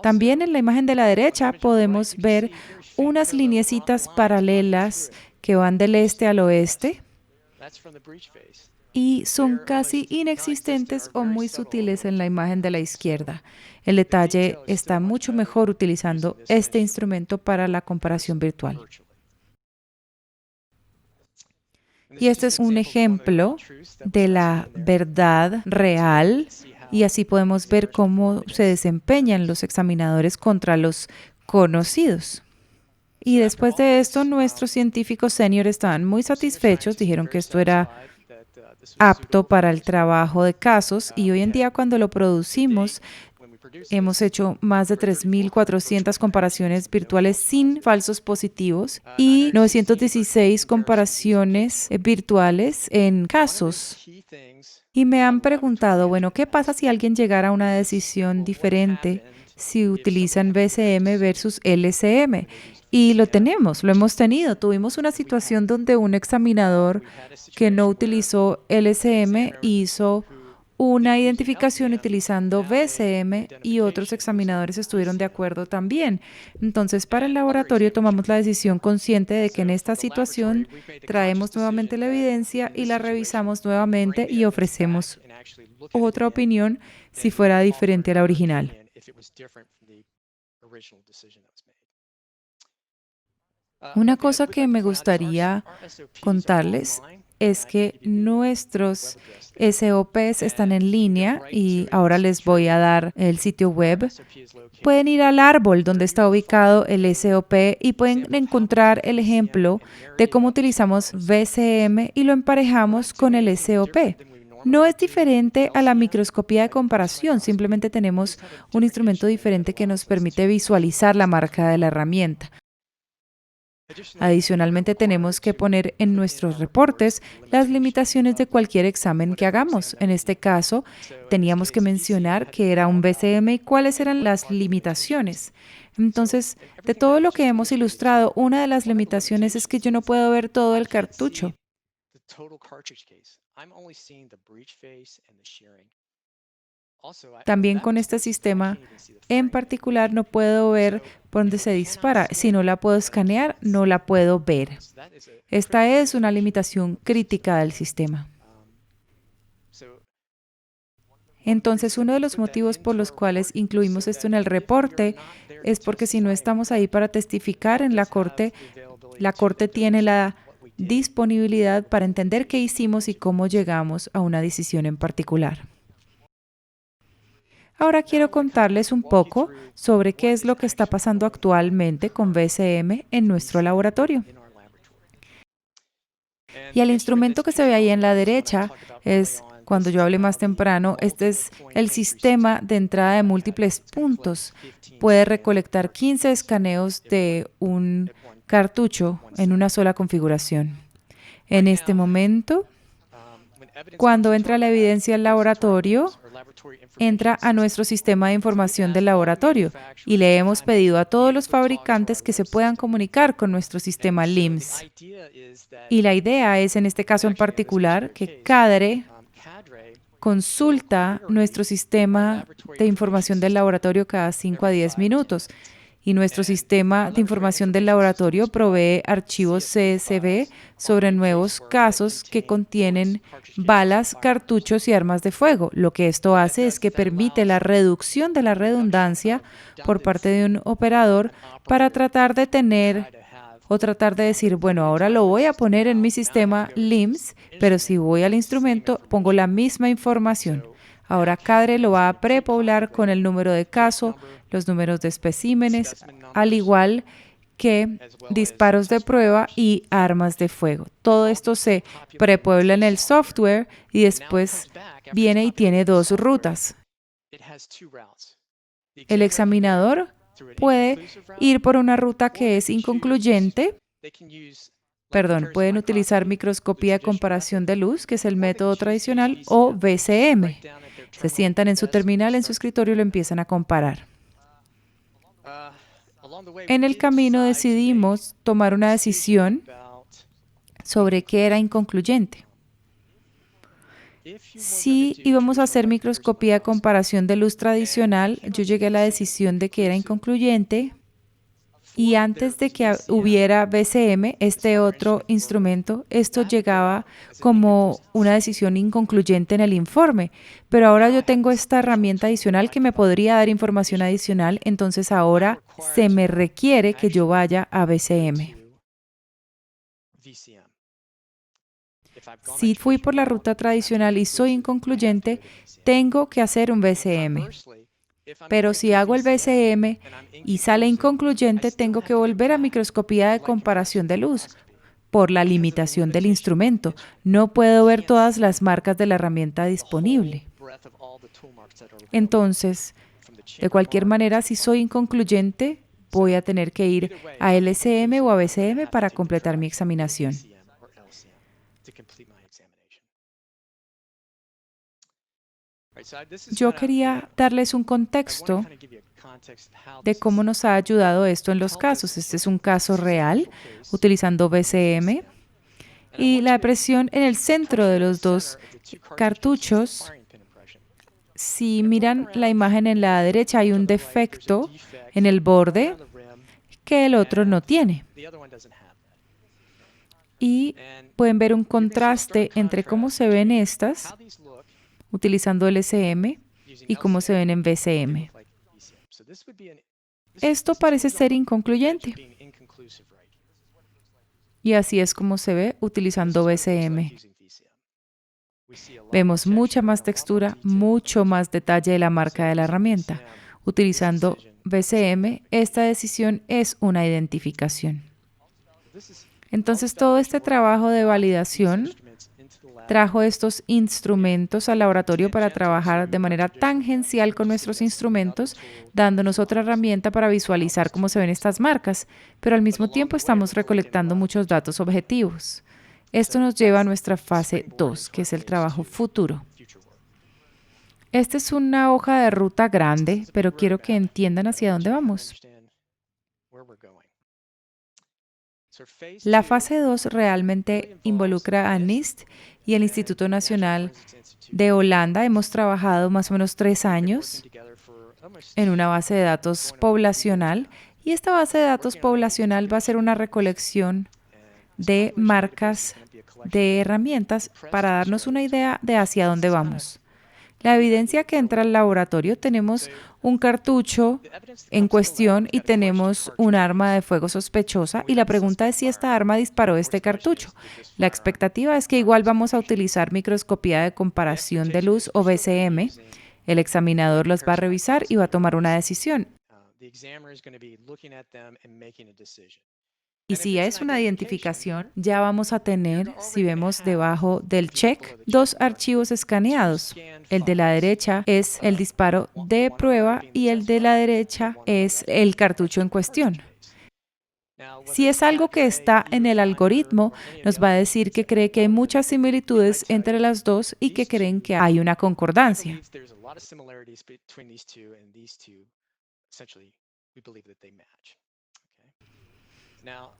A: También en la imagen de la derecha podemos ver unas lineecitas paralelas que van del este al oeste y son casi inexistentes o muy sutiles en la imagen de la izquierda. El detalle está mucho mejor utilizando este instrumento para la comparación virtual. Y este es un ejemplo de la verdad real y así podemos ver cómo se desempeñan los examinadores contra los conocidos. Y después de esto, nuestros científicos senior estaban muy satisfechos, dijeron que esto era apto para el trabajo de casos y hoy en día cuando lo producimos hemos hecho más de 3.400 comparaciones virtuales sin falsos positivos y 916 comparaciones virtuales en casos. Y me han preguntado, bueno, ¿qué pasa si alguien llegara a una decisión diferente si utilizan BCM versus LCM? Y lo hemos tenido. Tuvimos una situación donde un examinador que no utilizó LCM hizo una identificación utilizando BCM y otros examinadores estuvieron de acuerdo también. Entonces, para el laboratorio tomamos la decisión consciente de que en esta situación traemos nuevamente la evidencia y la revisamos nuevamente y ofrecemos otra opinión si fuera diferente a la original. Una cosa que me gustaría contarles es que nuestros SOPs están en línea y ahora les voy a dar el sitio web. Pueden ir al árbol donde está ubicado el SOP y pueden encontrar el ejemplo de cómo utilizamos VCM y lo emparejamos con el SOP. No es diferente a la microscopía de comparación, simplemente tenemos un instrumento diferente que nos permite visualizar la marca de la herramienta. Adicionalmente, tenemos que poner en nuestros reportes las limitaciones de cualquier examen que hagamos. En este caso, teníamos que mencionar qué era un BCM y cuáles eran las limitaciones. Entonces, de todo lo que hemos ilustrado, una de las limitaciones es que yo no puedo ver todo el cartucho. También con este sistema en particular no puedo ver por dónde se dispara. Si no la puedo escanear, no la puedo ver. Esta es una limitación crítica del sistema. Entonces, uno de los motivos por los cuales incluimos esto en el reporte es porque si no estamos ahí para testificar en la corte tiene la disponibilidad para entender qué hicimos y cómo llegamos a una decisión en particular. Ahora quiero contarles un poco sobre qué es lo que está pasando actualmente con BCM en nuestro laboratorio. Y el instrumento que se ve ahí en la derecha es, cuando yo hablé más temprano, este es el sistema de entrada de múltiples puntos. Puede recolectar 15 escaneos de un cartucho en una sola configuración. En este momento, cuando entra la evidencia al laboratorio, entra a nuestro sistema de información del laboratorio y le hemos pedido a todos los fabricantes que se puedan comunicar con nuestro sistema LIMS. Y la idea es, en este caso en particular, que CADRE consulta nuestro sistema de información del laboratorio cada 5 a 10 minutos. Y nuestro sistema de información del laboratorio provee archivos CSV sobre nuevos casos que contienen balas, cartuchos y armas de fuego. Lo que esto hace es que permite la reducción de la redundancia por parte de un operador para tratar de tratar de decir, bueno, ahora lo voy a poner en mi sistema LIMS, pero si voy al instrumento, pongo la misma información. Ahora CADRE lo va a prepoblar con el número de caso, los números de especímenes, al igual que disparos de prueba y armas de fuego. Todo esto se prepuebla en el software y después viene y tiene dos rutas. El examinador puede ir por una ruta que es inconcluyente. Pueden utilizar microscopía de comparación de luz, que es el método tradicional, o BCM. Se sientan en su terminal, en su escritorio y lo empiezan a comparar. En el camino decidimos tomar una decisión sobre qué era inconcluyente. Si íbamos a hacer microscopía de comparación de luz tradicional, yo llegué a la decisión de que era inconcluyente. Y antes de que hubiera BCM, este otro instrumento, esto llegaba como una decisión inconcluyente en el informe. Pero ahora yo tengo esta herramienta adicional que me podría dar información adicional, entonces ahora se me requiere que yo vaya a BCM. Si fui por la ruta tradicional y soy inconcluyente, tengo que hacer un BCM. Pero si hago el BCM y sale inconcluyente, tengo que volver a microscopía de comparación de luz, por la limitación del instrumento. No puedo ver todas las marcas de la herramienta disponible. Entonces, de cualquier manera, si soy inconcluyente, voy a tener que ir a LCM o a BCM para completar mi examinación. Yo quería darles un contexto de cómo nos ha ayudado esto en los casos. Este es un caso real utilizando BCM y la presión en el centro de los dos cartuchos. Si miran la imagen en la derecha, hay un defecto en el borde que el otro no tiene. Y pueden ver un contraste entre cómo se ven estas utilizando LCM y cómo se ven en BCM. Esto parece ser inconcluyente. Y así es como se ve utilizando BCM. Vemos mucha más textura, mucho más detalle de la marca de la herramienta. Utilizando BCM, esta decisión es una identificación. Entonces, todo este trabajo de validación trajo estos instrumentos al laboratorio para trabajar de manera tangencial con nuestros instrumentos, dándonos otra herramienta para visualizar cómo se ven estas marcas, pero al mismo tiempo estamos recolectando muchos datos objetivos. Esto nos lleva a nuestra fase 2, que es el trabajo futuro. Esta es una hoja de ruta grande, pero quiero que entiendan hacia dónde vamos. La fase 2 realmente involucra a NIST y el Instituto Nacional de Holanda. Hemos trabajado más o menos 3 años en una base de datos poblacional y esta base de datos poblacional va a ser una recolección de marcas de herramientas para darnos una idea de hacia dónde vamos. La evidencia que entra al laboratorio, tenemos un cartucho en cuestión y tenemos un arma de fuego sospechosa y la pregunta es si esta arma disparó este cartucho. La expectativa es que igual vamos a utilizar microscopía de comparación de luz o BCM. El examinador los va a revisar y va a tomar una decisión. Y si es una identificación, ya vamos a tener, si vemos debajo del check, 2 archivos escaneados. El de la derecha es el disparo de prueba y el de la derecha es el cartucho en cuestión. Si es algo que está en el algoritmo, nos va a decir que cree que hay muchas similitudes entre las dos y que creen que hay una concordancia.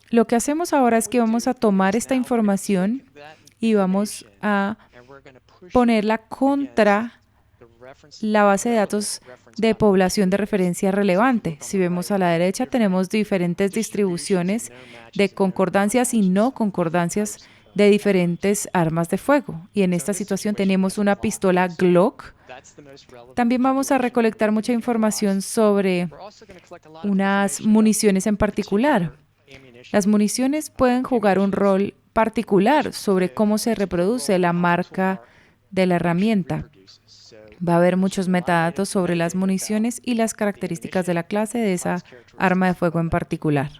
A: Lo que hacemos ahora es que vamos a tomar esta información y vamos a ponerla contra la base de datos de población de referencia relevante. Si vemos a la derecha, tenemos diferentes distribuciones de concordancias y no concordancias de diferentes armas de fuego. Y en esta situación tenemos una pistola Glock. También vamos a recolectar mucha información sobre unas municiones en particular. Las municiones pueden jugar un rol particular sobre cómo se reproduce la marca de la herramienta. Va a haber muchos metadatos sobre las municiones y las características de la clase de esa arma de fuego en particular.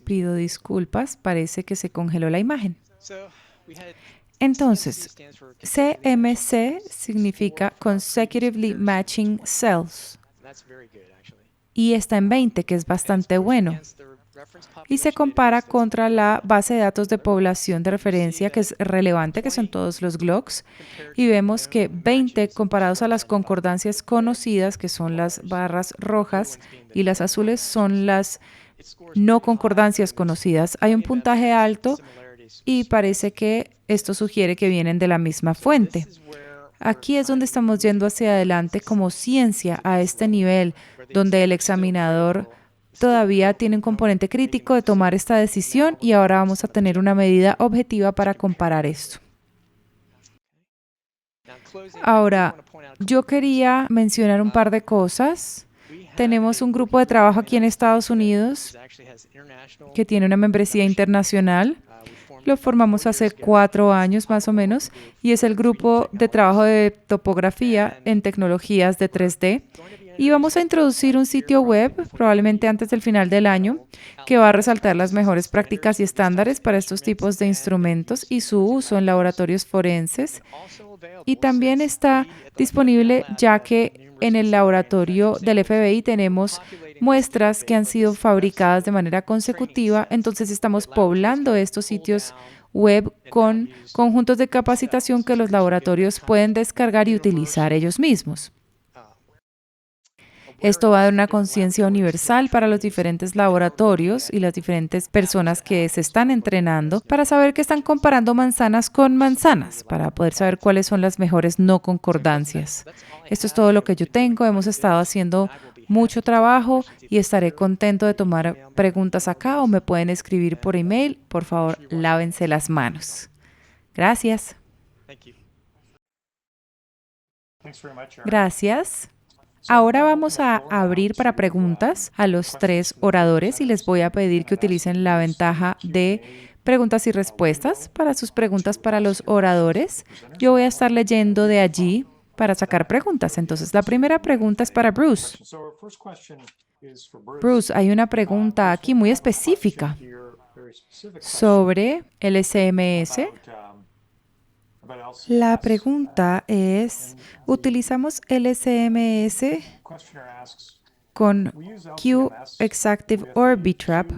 A: Pido disculpas, parece que se congeló la imagen. Entonces, CMC significa Consecutively Matching Cells y está en 20, que es bastante bueno. Y se compara contra la base de datos de población de referencia, que es relevante, que son todos los Glocks, y vemos que 20 comparados a las concordancias conocidas, que son las barras rojas, y las azules son las no concordancias conocidas. Hay un puntaje alto y parece que esto sugiere que vienen de la misma fuente. Aquí es donde estamos yendo hacia adelante como ciencia a este nivel, donde el examinador todavía tiene un componente crítico de tomar esta decisión y ahora vamos a tener una medida objetiva para comparar esto. Ahora, yo quería mencionar un par de cosas. Tenemos un grupo de trabajo aquí en Estados Unidos que tiene una membresía internacional. Lo formamos hace 4 años más o menos y es el grupo de trabajo de topografía en tecnologías de 3D. Y vamos a introducir un sitio web, probablemente antes del final del año, que va a resaltar las mejores prácticas y estándares para estos tipos de instrumentos y su uso en laboratorios forenses. Y también está disponible ya que en el laboratorio del FBI tenemos muestras que han sido fabricadas de manera consecutiva, entonces estamos poblando estos sitios web con conjuntos de capacitación que los laboratorios pueden descargar y utilizar ellos mismos. Esto va a dar una conciencia universal para los diferentes laboratorios y las diferentes personas que se están entrenando para saber que están comparando manzanas con manzanas, para poder saber cuáles son las mejores no concordancias. Esto es todo lo que yo tengo. Hemos estado haciendo mucho trabajo y estaré contento de tomar preguntas acá o me pueden escribir por email. Por favor, lávense las manos. Gracias. Gracias. Ahora vamos a abrir para preguntas a los 3 oradores y les voy a pedir que utilicen la ventaja de preguntas y respuestas para sus preguntas para los oradores. Yo voy a estar leyendo de allí para sacar preguntas. Entonces, la primera pregunta es para Bruce. Bruce, hay una pregunta aquí muy específica sobre el SMS. La pregunta es, ¿utilizamos el SMS con Q Exactive Orbitrap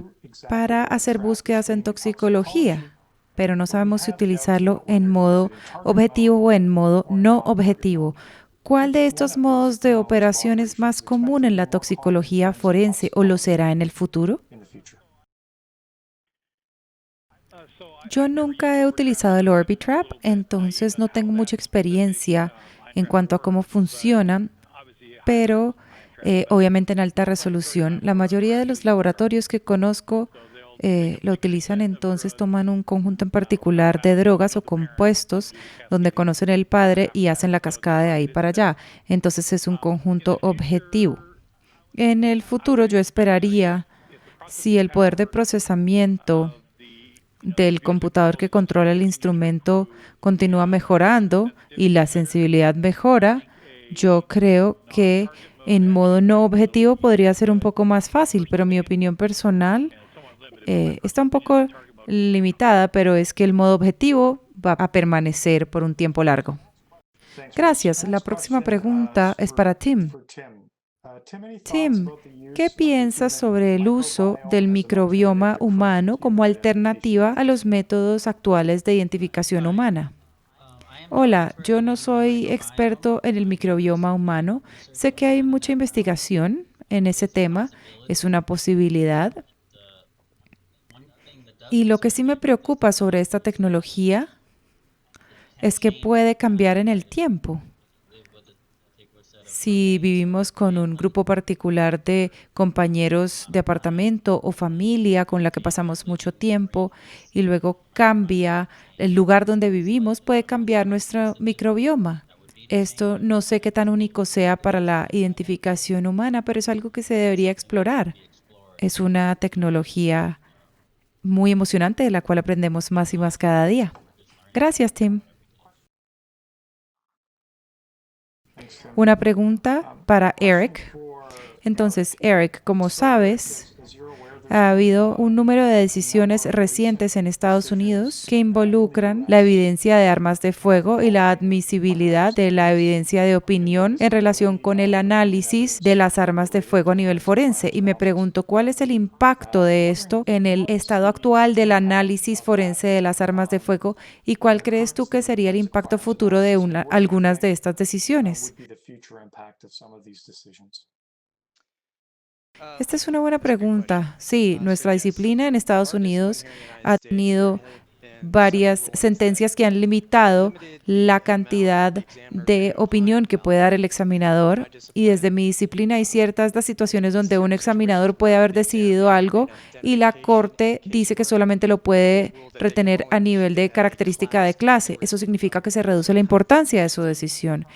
A: para hacer búsquedas en toxicología? Pero no sabemos si utilizarlo en modo objetivo o en modo no objetivo. ¿Cuál de estos modos de operación es más común en la toxicología forense o lo será en el futuro? Yo nunca he utilizado el Orbitrap, entonces no tengo mucha experiencia en cuanto a cómo funciona, pero obviamente en alta resolución. La mayoría de los laboratorios que conozco lo utilizan, entonces toman un conjunto en particular de drogas o compuestos donde conocen el padre y hacen la cascada de ahí para allá. Entonces es un conjunto objetivo. En el futuro yo esperaría, si el poder de procesamiento del computador que controla el instrumento continúa mejorando y la sensibilidad mejora, yo creo que en modo no objetivo podría ser un poco más fácil, pero mi opinión personal está un poco limitada, pero es que el modo objetivo va a permanecer por un tiempo largo. Gracias. La próxima pregunta es para Tim. Tim, ¿qué piensas sobre el uso del microbioma humano como alternativa a los métodos actuales de identificación humana? Hola, yo no soy experto en el microbioma humano. Sé que hay mucha investigación en ese tema. Es una posibilidad. Y lo que sí me preocupa sobre esta tecnología es que puede cambiar en el tiempo. Si vivimos con un grupo particular de compañeros de apartamento o familia con la que pasamos mucho tiempo y luego cambia el lugar donde vivimos, puede cambiar nuestro microbioma. Esto no sé qué tan único sea para la identificación humana, pero es algo que se debería explorar. Es una tecnología muy emocionante de la cual aprendemos más y más cada día. Gracias, Tim. Una pregunta para Eric. Entonces, Eric, como sabes, ha habido un número de decisiones recientes en Estados Unidos que involucran la evidencia de armas de fuego y la admisibilidad de la evidencia de opinión en relación con el análisis de las armas de fuego a nivel forense. Y me pregunto, ¿cuál es el impacto de esto en el estado actual del análisis forense de las armas de fuego y cuál crees tú que sería el impacto futuro de algunas de estas decisiones? Esta es una buena pregunta. Sí, nuestra disciplina en Estados Unidos ha tenido varias sentencias que han limitado la cantidad de opinión que puede dar el examinador. Y desde mi disciplina hay ciertas situaciones donde un examinador puede haber decidido algo y la corte dice que solamente lo puede retener a nivel de característica de clase. Eso significa que se reduce la importancia de su decisión.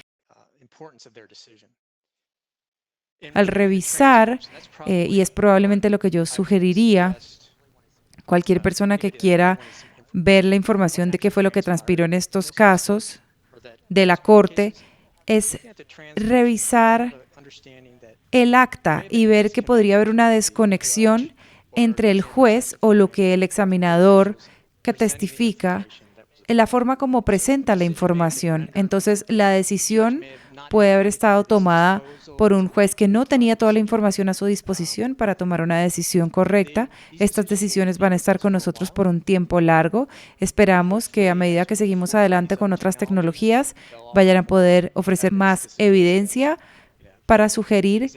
A: Al revisar, y es probablemente lo que yo sugeriría, cualquier persona que quiera ver la información de qué fue lo que transpiró en estos casos de la corte, es revisar el acta y ver que podría haber una desconexión entre el juez o lo que el examinador que testifica, en la forma como presenta la información. Entonces, la decisión puede haber estado tomada por un juez que no tenía toda la información a su disposición para tomar una decisión correcta. Estas decisiones van a estar con nosotros por un tiempo largo. Esperamos que a medida que seguimos adelante con otras tecnologías, vayan a poder ofrecer más evidencia para sugerir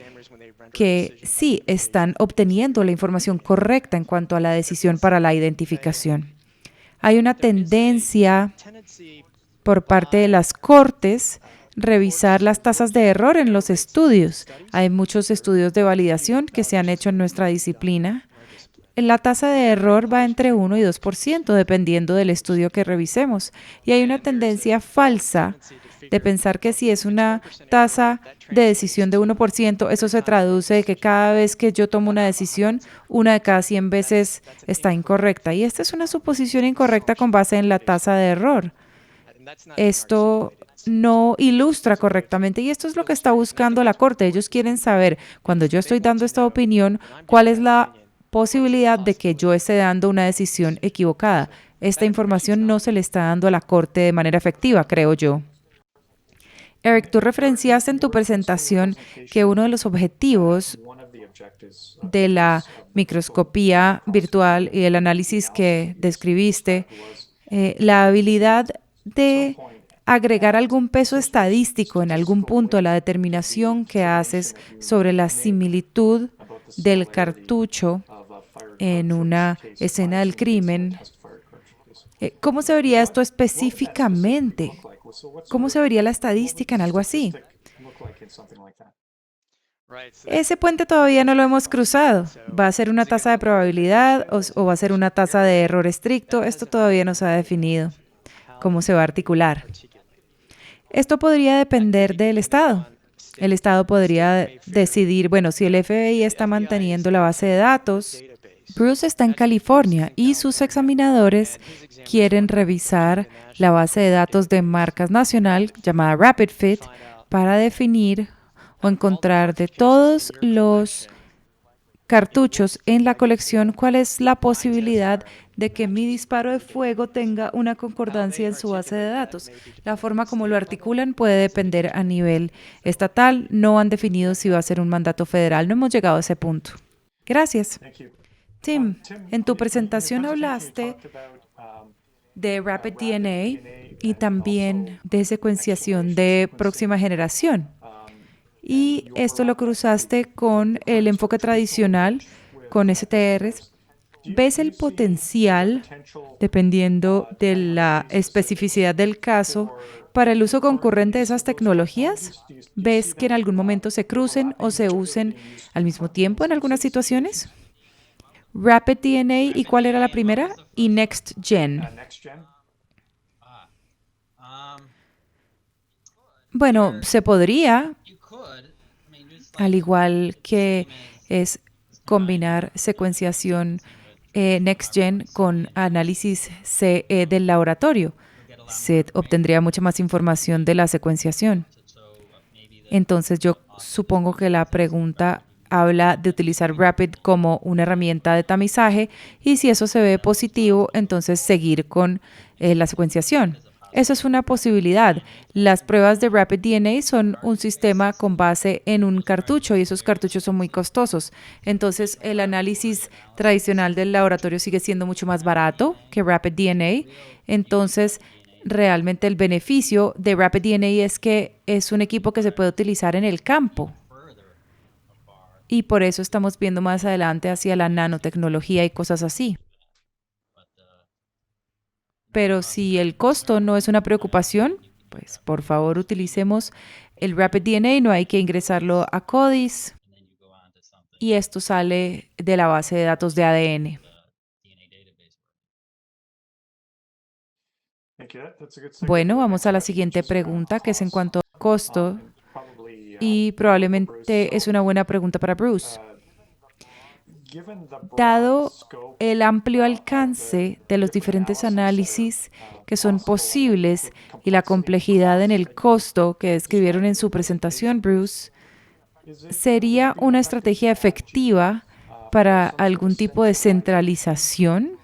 A: que sí están obteniendo la información correcta en cuanto a la decisión para la identificación. Hay una tendencia por parte de las cortes revisar las tasas de error en los estudios. Hay muchos estudios de validación que se han hecho en nuestra disciplina. La tasa de error va entre 1 y 2%, dependiendo del estudio que revisemos. Y hay una tendencia falsa de pensar que si es una tasa de decisión de 1%, eso se traduce de que cada vez que yo tomo una decisión, una de cada 100 veces está incorrecta. Y esta es una suposición incorrecta con base en la tasa de error. Esto no ilustra correctamente y esto es lo que está buscando la Corte. Ellos quieren saber, cuando yo estoy dando esta opinión, cuál es la posibilidad de que yo esté dando una decisión equivocada. Esta información no se le está dando a la Corte de manera efectiva, creo yo. Eric, tú referenciaste en tu presentación que uno de los objetivos de la microscopía virtual y el análisis que describiste, la habilidad de agregar algún peso estadístico en algún punto a la determinación que haces sobre la similitud del cartucho en una escena del crimen. ¿Cómo se vería esto específicamente? ¿Cómo se vería la estadística en algo así? Ese puente todavía no lo hemos cruzado. ¿Va a ser una tasa de probabilidad o va a ser una tasa de error estricto? Esto todavía no se ha definido. ¿Cómo se va a articular? Esto podría depender del Estado. El Estado podría decidir, bueno, si el FBI está manteniendo la base de datos, Bruce está en California y sus examinadores quieren revisar la base de datos de marcas nacional llamada RapidFit para definir o encontrar de todos los cartuchos en la colección cuál es la posibilidad de que mi disparo de fuego tenga una concordancia en su base de datos. La forma como lo articulan puede depender a nivel estatal. No han definido si va a ser un mandato federal. No hemos llegado a ese punto. Gracias. Tim, en tu presentación hablaste de Rapid DNA y también de secuenciación de próxima generación. Y esto lo cruzaste con el enfoque tradicional, con STRs. ¿Ves el potencial, dependiendo de la especificidad del caso, para el uso concurrente de esas tecnologías? ¿Ves que en algún momento se crucen o se usen al mismo tiempo en algunas situaciones? Rapid DNA, ¿y cuál era la primera? Y Next Gen. Bueno, se podría, al igual que es combinar secuenciación Next Gen con análisis CE del laboratorio. Se obtendría mucha más información de la secuenciación. Entonces, yo supongo que la pregunta habla de utilizar Rapid como una herramienta de tamizaje y si eso se ve positivo, entonces seguir con la secuenciación. Eso es una posibilidad. Las pruebas de Rapid DNA son un sistema con base en un cartucho y esos cartuchos son muy costosos. Entonces, el análisis tradicional del laboratorio sigue siendo mucho más barato que Rapid DNA. Entonces, realmente el beneficio de Rapid DNA es que es un equipo que se puede utilizar en el campo. Y por eso estamos viendo más adelante hacia la nanotecnología y cosas así. Pero si el costo no es una preocupación, pues por favor utilicemos el Rapid DNA, no hay que ingresarlo a CODIS. Y esto sale de la base de datos de ADN. Bueno, vamos a la siguiente pregunta, que es en cuanto a costo. Y probablemente es una buena pregunta para Bruce. Dado el amplio alcance de los diferentes análisis que son posibles y la complejidad en el costo que describieron en su presentación, Bruce, ¿sería una estrategia efectiva para algún tipo de centralización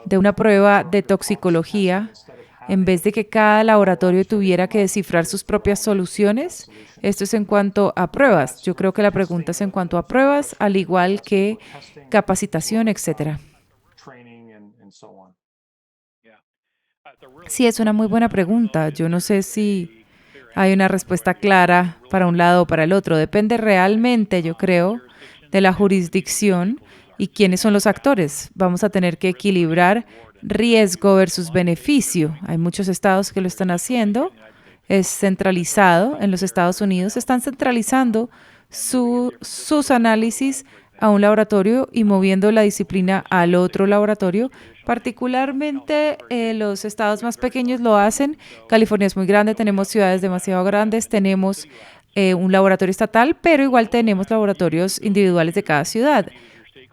A: de una prueba de toxicología en vez de que cada laboratorio tuviera que descifrar sus propias soluciones? Esto es en cuanto a pruebas. Yo creo que la pregunta es en cuanto a pruebas, al igual que capacitación, etcétera. Sí, es una muy buena pregunta. Yo no sé si hay una respuesta clara para un lado o para el otro. Depende realmente, yo creo, de la jurisdicción y quiénes son los actores. Vamos a tener que equilibrar riesgo versus beneficio. Hay muchos estados que lo están haciendo. Es centralizado. En los Estados Unidos están centralizando sus análisis a un laboratorio y moviendo la disciplina al otro laboratorio. Particularmente los estados más pequeños lo hacen. California es muy grande, tenemos ciudades demasiado grandes, tenemos un laboratorio estatal, pero igual tenemos laboratorios individuales de cada ciudad.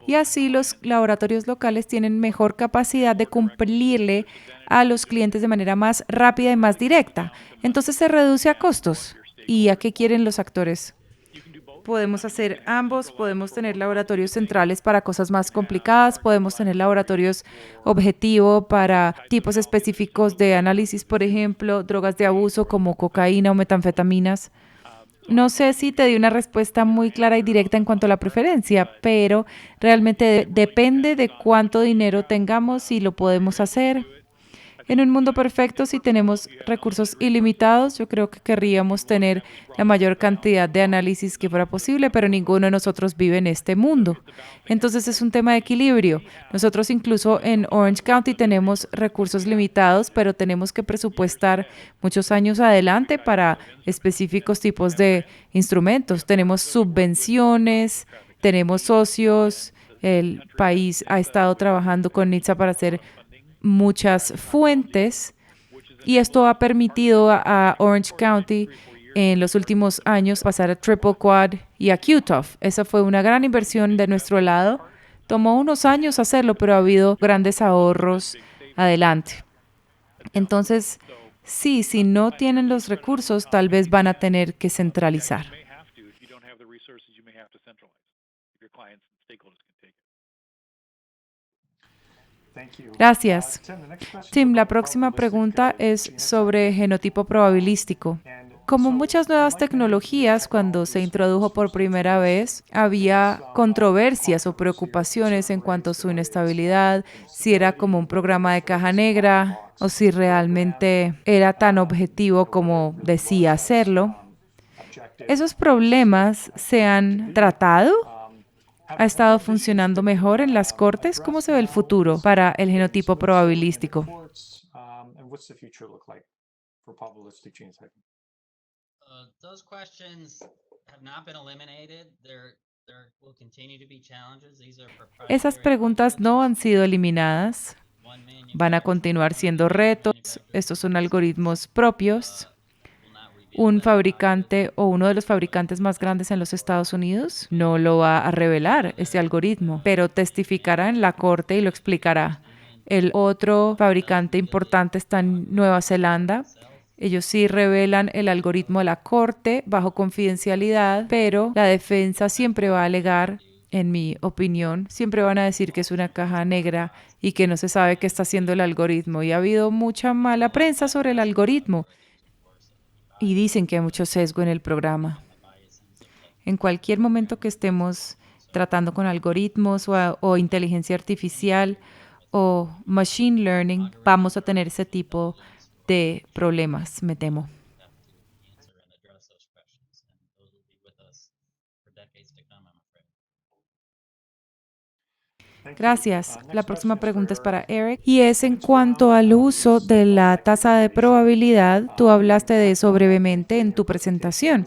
A: Y así los laboratorios locales tienen mejor capacidad de cumplirle a los clientes de manera más rápida y más directa. Entonces se reduce a costos. ¿Y a qué quieren los actores? Podemos hacer ambos, podemos tener laboratorios centrales para cosas más complicadas, podemos tener laboratorios objetivo para tipos específicos de análisis, por ejemplo, drogas de abuso como cocaína o metanfetaminas. No sé si te di una respuesta muy clara y directa en cuanto a la preferencia, pero realmente depende de cuánto dinero tengamos y lo podemos hacer. En un mundo perfecto, si tenemos recursos ilimitados, yo creo que querríamos tener la mayor cantidad de análisis que fuera posible, pero ninguno de nosotros vive en este mundo. Entonces es un tema de equilibrio. Nosotros incluso en Orange County tenemos recursos limitados, pero tenemos que presupuestar muchos años adelante para específicos tipos de instrumentos. Tenemos subvenciones, tenemos socios. El país ha estado trabajando con NHTSA para hacer muchas fuentes y esto ha permitido a Orange County en los últimos años pasar a Triple Quad y a QTOF. Esa fue una gran inversión de nuestro lado. Tomó unos años hacerlo, pero ha habido grandes ahorros adelante. Entonces, sí, si no tienen los recursos, tal vez van a tener que centralizar. Gracias. Tim, la próxima pregunta es sobre genotipo probabilístico. Como muchas nuevas tecnologías, cuando se introdujo por primera vez, había controversias o preocupaciones en cuanto a su inestabilidad, si era como un programa de caja negra o si realmente era tan objetivo como decía serlo. ¿Esos problemas se han tratado? ¿Ha estado funcionando mejor en las cortes? ¿Cómo se ve el futuro para el genotipo probabilístico? Esas preguntas no han sido eliminadas. Van a continuar siendo retos. Estos son algoritmos propios. Un fabricante o uno de los fabricantes más grandes en los Estados Unidos no lo va a revelar, este algoritmo, pero testificará en la corte y lo explicará. El otro fabricante importante está en Nueva Zelanda. Ellos sí revelan el algoritmo a la corte bajo confidencialidad, pero la defensa siempre va a alegar, en mi opinión, siempre van a decir que es una caja negra y que no se sabe qué está haciendo el algoritmo. Y ha habido mucha mala prensa sobre el algoritmo. Y dicen que hay mucho sesgo en el programa. En cualquier momento que estemos tratando con algoritmos o inteligencia artificial o machine learning, vamos a tener ese tipo de problemas, me temo. Gracias. La próxima pregunta es para Eric y es en cuanto al uso de la tasa de probabilidad. Tú hablaste de eso brevemente en tu presentación.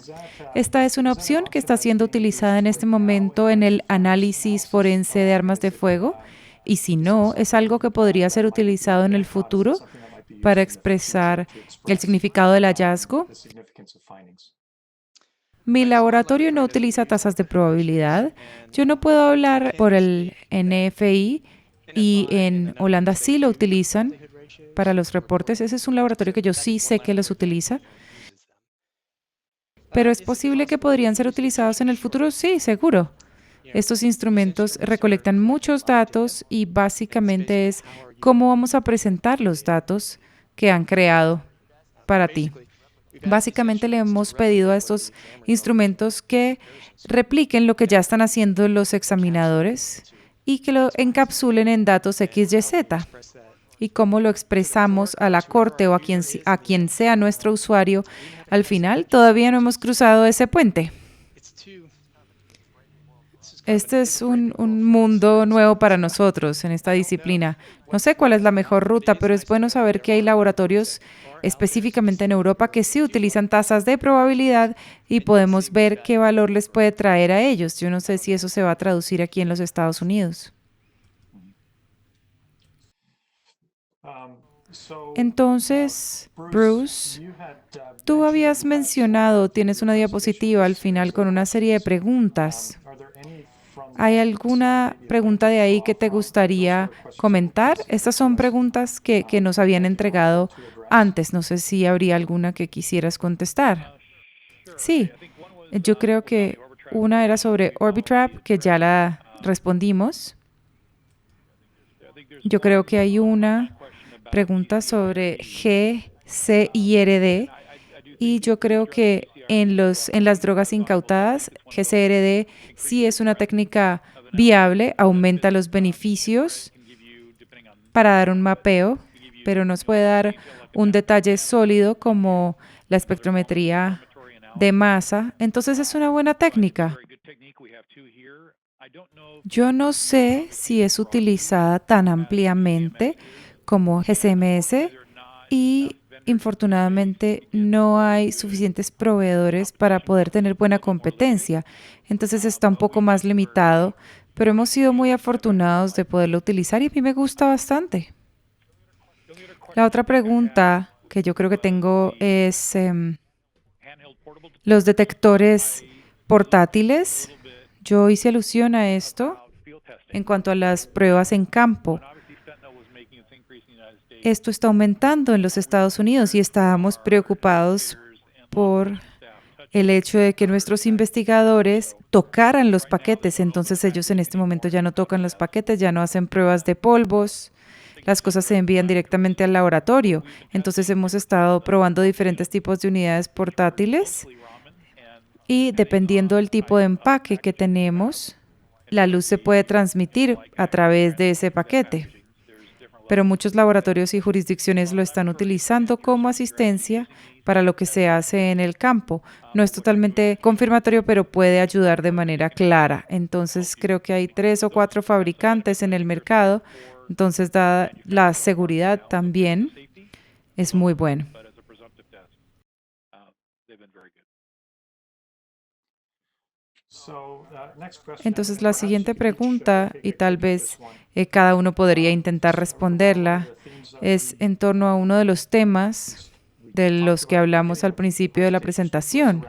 A: ¿Esta es una opción que está siendo utilizada en este momento en el análisis forense de armas de fuego? Y si no, ¿es algo que podría ser utilizado en el futuro para expresar el significado del hallazgo? Mi laboratorio no utiliza tasas de probabilidad. Yo no puedo hablar por el NFI y en Holanda sí lo utilizan para los reportes. Ese es un laboratorio que yo sí sé que los utiliza. Pero es posible que podrían ser utilizados en el futuro, sí, seguro. Estos instrumentos recolectan muchos datos y básicamente es cómo vamos a presentar los datos que han creado para ti. Básicamente le hemos pedido a estos instrumentos que repliquen lo que ya están haciendo los examinadores y que lo encapsulen en datos XYZ. Y cómo lo expresamos a la corte o a quien sea nuestro usuario, al final todavía no hemos cruzado ese puente. Este es un mundo nuevo para nosotros en esta disciplina. No sé cuál es la mejor ruta, pero es bueno saber que hay laboratorios específicamente en Europa que sí utilizan tasas de probabilidad y podemos ver qué valor les puede traer a ellos. Yo no sé si eso se va a traducir aquí en los Estados Unidos. Entonces, Bruce, tú habías mencionado, tienes una diapositiva al final con una serie de preguntas. ¿Hay alguna pregunta de ahí que te gustaría comentar? Estas son preguntas que nos habían entregado antes. No sé si habría alguna que quisieras contestar. Sí, yo creo que una era sobre Orbitrap, que ya la respondimos. Yo creo que hay una pregunta sobre GCIRD y yo creo que en las drogas incautadas, GCRD sí es una técnica viable, aumenta los beneficios para dar un mapeo, pero nos puede dar un detalle sólido como la espectrometría de masa. Entonces es una buena técnica. Yo no sé si es utilizada tan ampliamente como GCMS y infortunadamente no hay suficientes proveedores para poder tener buena competencia. Entonces está un poco más limitado, pero hemos sido muy afortunados de poderlo utilizar y a mí me gusta bastante. La otra pregunta que yo creo que tengo es los detectores portátiles. Yo hice alusión a esto en cuanto a las pruebas en campo. Esto está aumentando en los Estados Unidos y estábamos preocupados por el hecho de que nuestros investigadores tocaran los paquetes. Entonces ellos en este momento ya no tocan los paquetes, ya no hacen pruebas de polvos, las cosas se envían directamente al laboratorio. Entonces hemos estado probando diferentes tipos de unidades portátiles y dependiendo del tipo de empaque que tenemos, la luz se puede transmitir a través de ese paquete. Pero muchos laboratorios y jurisdicciones lo están utilizando como asistencia para lo que se hace en el campo. No es totalmente confirmatorio, pero puede ayudar de manera clara. Entonces, creo que hay 3 o 4 fabricantes en el mercado. Entonces, dada la seguridad también, es muy bueno. Entonces, la siguiente pregunta, y tal vez cada uno podría intentar responderla, es en torno a uno de los temas de los que hablamos al principio de la presentación,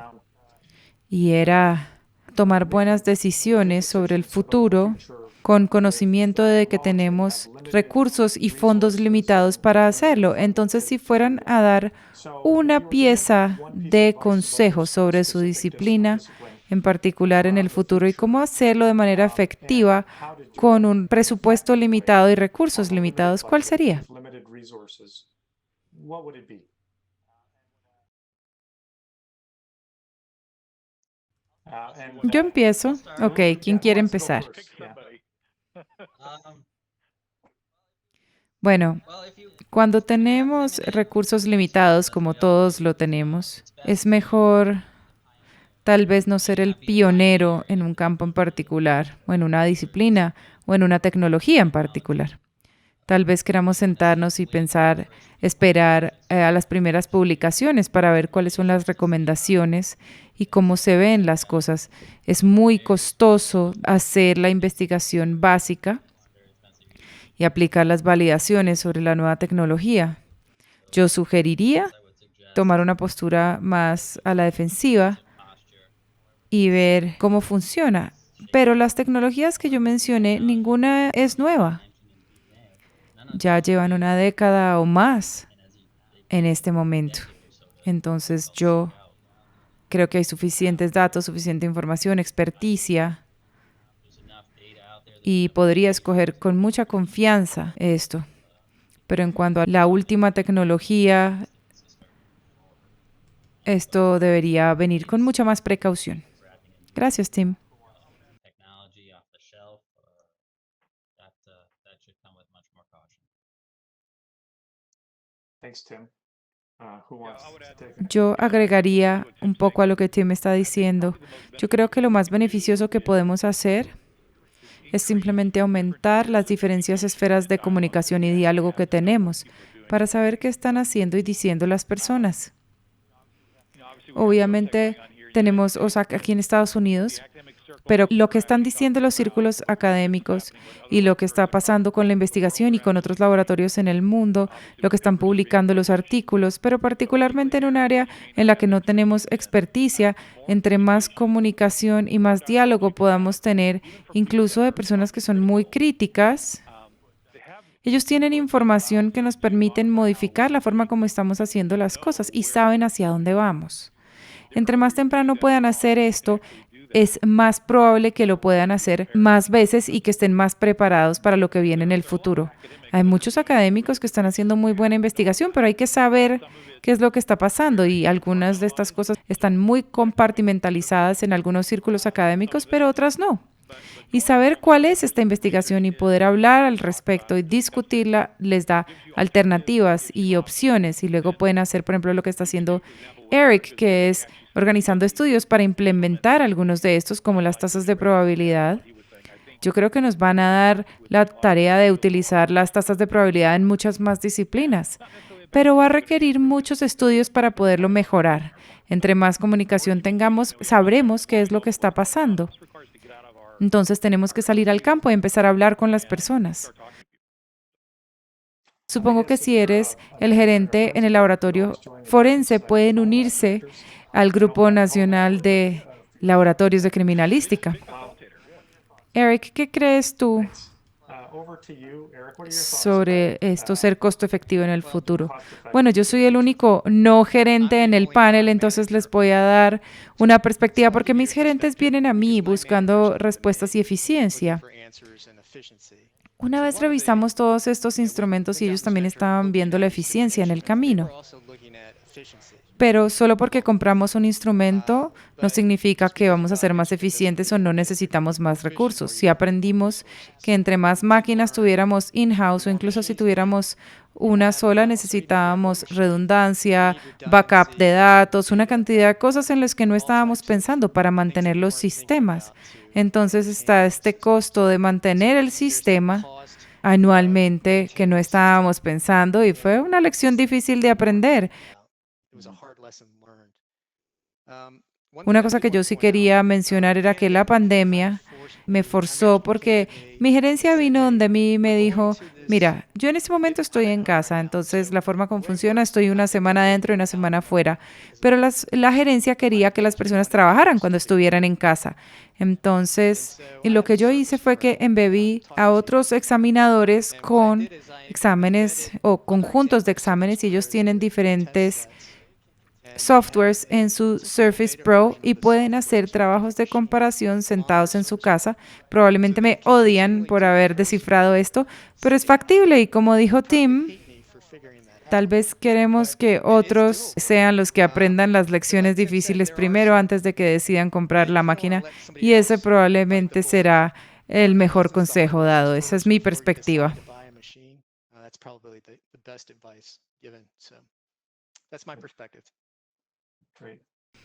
A: y era tomar buenas decisiones sobre el futuro con conocimiento de que tenemos recursos y fondos limitados para hacerlo. Entonces, si fueran a dar una pieza de consejo sobre su disciplina, en particular en el futuro, y cómo hacerlo de manera efectiva con un presupuesto limitado y recursos limitados, ¿cuál sería? Yo empiezo. Ok, ¿quién quiere empezar? Bueno, cuando tenemos recursos limitados, como todos lo tenemos, es mejor tal vez no ser el pionero en un campo en particular, o en una disciplina, o en una tecnología en particular. Tal vez queramos sentarnos y pensar, esperar a las primeras publicaciones para ver cuáles son las recomendaciones y cómo se ven las cosas. Es muy costoso hacer la investigación básica y aplicar las validaciones sobre la nueva tecnología. Yo sugeriría tomar una postura más a la defensiva y ver cómo funciona. Pero las tecnologías que yo mencioné, ninguna es nueva. Ya llevan una década o más en este momento. Entonces yo creo que hay suficientes datos, suficiente información, experticia y podría escoger con mucha confianza esto. Pero en cuanto a la última tecnología, esto debería venir con mucha más precaución. Gracias, Tim. Yo agregaría un poco a lo que Tim está diciendo. Yo creo que lo más beneficioso que podemos hacer es simplemente aumentar las diferentes esferas de comunicación y diálogo que tenemos para saber qué están haciendo y diciendo las personas. Obviamente tenemos OSAC aquí en Estados Unidos, pero lo que están diciendo los círculos académicos y lo que está pasando con la investigación y con otros laboratorios en el mundo, lo que están publicando los artículos, pero particularmente en un área en la que no tenemos experticia, entre más comunicación y más diálogo podamos tener, incluso de personas que son muy críticas, ellos tienen información que nos permiten modificar la forma como estamos haciendo las cosas y saben hacia dónde vamos. Entre más temprano puedan hacer esto, es más probable que lo puedan hacer más veces y que estén más preparados para lo que viene en el futuro. Hay muchos académicos que están haciendo muy buena investigación, pero hay que saber qué es lo que está pasando y algunas de estas cosas están muy compartimentalizadas en algunos círculos académicos, pero otras no. Y saber cuál es esta investigación y poder hablar al respecto y discutirla les da alternativas y opciones. Y luego pueden hacer, por ejemplo, lo que está haciendo Eric, que es organizando estudios para implementar algunos de estos, como las tasas de probabilidad. Yo creo que nos van a dar la tarea de utilizar las tasas de probabilidad en muchas más disciplinas, pero va a requerir muchos estudios para poderlo mejorar. Entre más comunicación tengamos, sabremos qué es lo que está pasando. Entonces tenemos que salir al campo y empezar a hablar con las personas. Supongo que si eres el gerente en el laboratorio forense, pueden unirse al Grupo Nacional de Laboratorios de Criminalística. Eric, ¿qué crees tú sobre esto ser costo efectivo en el futuro? Bueno, yo soy el único no gerente en el panel, entonces les voy a dar una perspectiva porque mis gerentes vienen a mí buscando respuestas y eficiencia. Una vez revisamos todos estos instrumentos y ellos también estaban viendo la eficiencia en el camino. Pero solo porque compramos un instrumento no significa que vamos a ser más eficientes o no necesitamos más recursos. Si aprendimos que entre más máquinas tuviéramos in-house o incluso si tuviéramos una sola, necesitábamos redundancia, backup de datos, una cantidad de cosas en las que no estábamos pensando para mantener los sistemas. Entonces está este costo de mantener el sistema anualmente que no estábamos pensando y fue una lección difícil de aprender. Una cosa que yo sí quería mencionar era que la pandemia me forzó porque mi gerencia vino donde a mí y me dijo, mira, yo en este momento estoy en casa, entonces la forma como funciona, estoy una semana dentro y una semana fuera, pero la gerencia quería que las personas trabajaran cuando estuvieran en casa. Entonces, y lo que yo hice fue que embebí a otros examinadores con exámenes o conjuntos de exámenes y ellos tienen diferentes softwares en su Surface Pro y pueden hacer trabajos de comparación sentados en su casa. Probablemente me odian por haber descifrado esto, pero es factible y como dijo Tim, tal vez queremos que otros sean los que aprendan las lecciones difíciles primero antes de que decidan comprar la máquina y ese probablemente será el mejor consejo dado. Esa es mi perspectiva.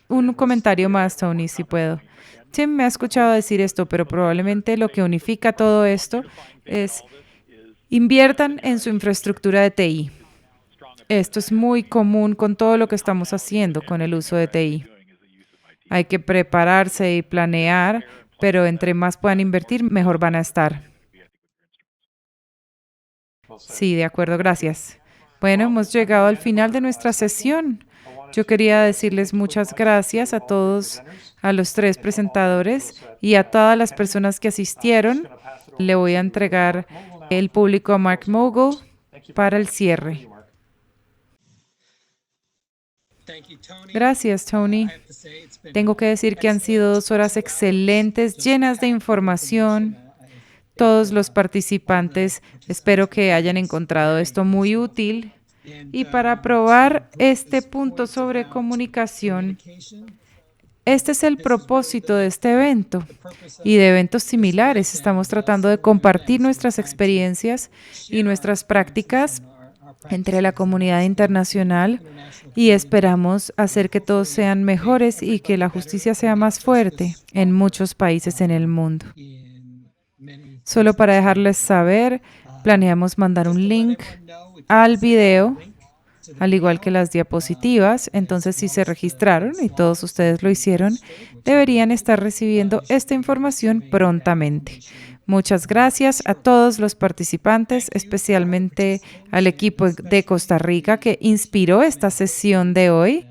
A: Un comentario más, Tony, si puedo. Tim me ha escuchado decir esto, pero probablemente lo que unifica todo esto es inviertan en su infraestructura de TI. Esto es muy común con todo lo que estamos haciendo con el uso de TI. Hay que prepararse y planear, pero entre más puedan invertir, mejor van a estar. Sí, de acuerdo, gracias. Bueno, hemos llegado al final de nuestra sesión. Yo quería decirles muchas gracias a todos, a los tres presentadores y a todas las personas que asistieron. Le voy a entregar el público a Mark Mogul para el cierre. Gracias, Tony. Tengo que decir que han sido 2 horas excelentes, llenas de información. Todos los participantes, espero que hayan encontrado esto muy útil. Y para probar este punto sobre comunicación, este es el propósito de este evento y de eventos similares. Estamos tratando de compartir nuestras experiencias y nuestras prácticas entre la comunidad internacional y esperamos hacer que todos sean mejores y que la justicia sea más fuerte en muchos países en el mundo. Solo para dejarles saber, planeamos mandar un link al video, al igual que las diapositivas. Entonces, si se registraron y todos ustedes lo hicieron, deberían estar recibiendo esta información prontamente. Muchas gracias a todos los participantes, especialmente al equipo de Costa Rica que inspiró esta sesión de hoy.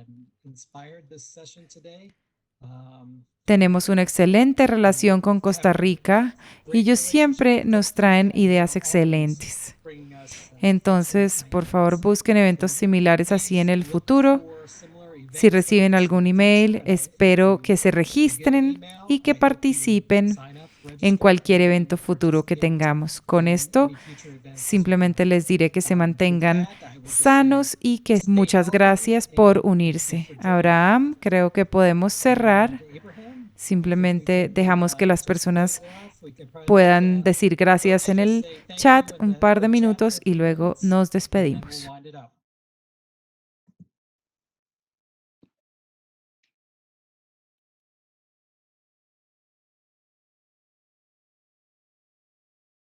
A: Tenemos una excelente relación con Costa Rica y ellos siempre nos traen ideas excelentes. Entonces, por favor, busquen eventos similares así en el futuro. Si reciben algún email, espero que se registren y que participen en cualquier evento futuro que tengamos. Con esto, simplemente les diré que se mantengan sanos y que muchas gracias por unirse. Abraham, creo que podemos cerrar. Simplemente dejamos que las personas puedan decir gracias en el chat un par de minutos y luego nos despedimos.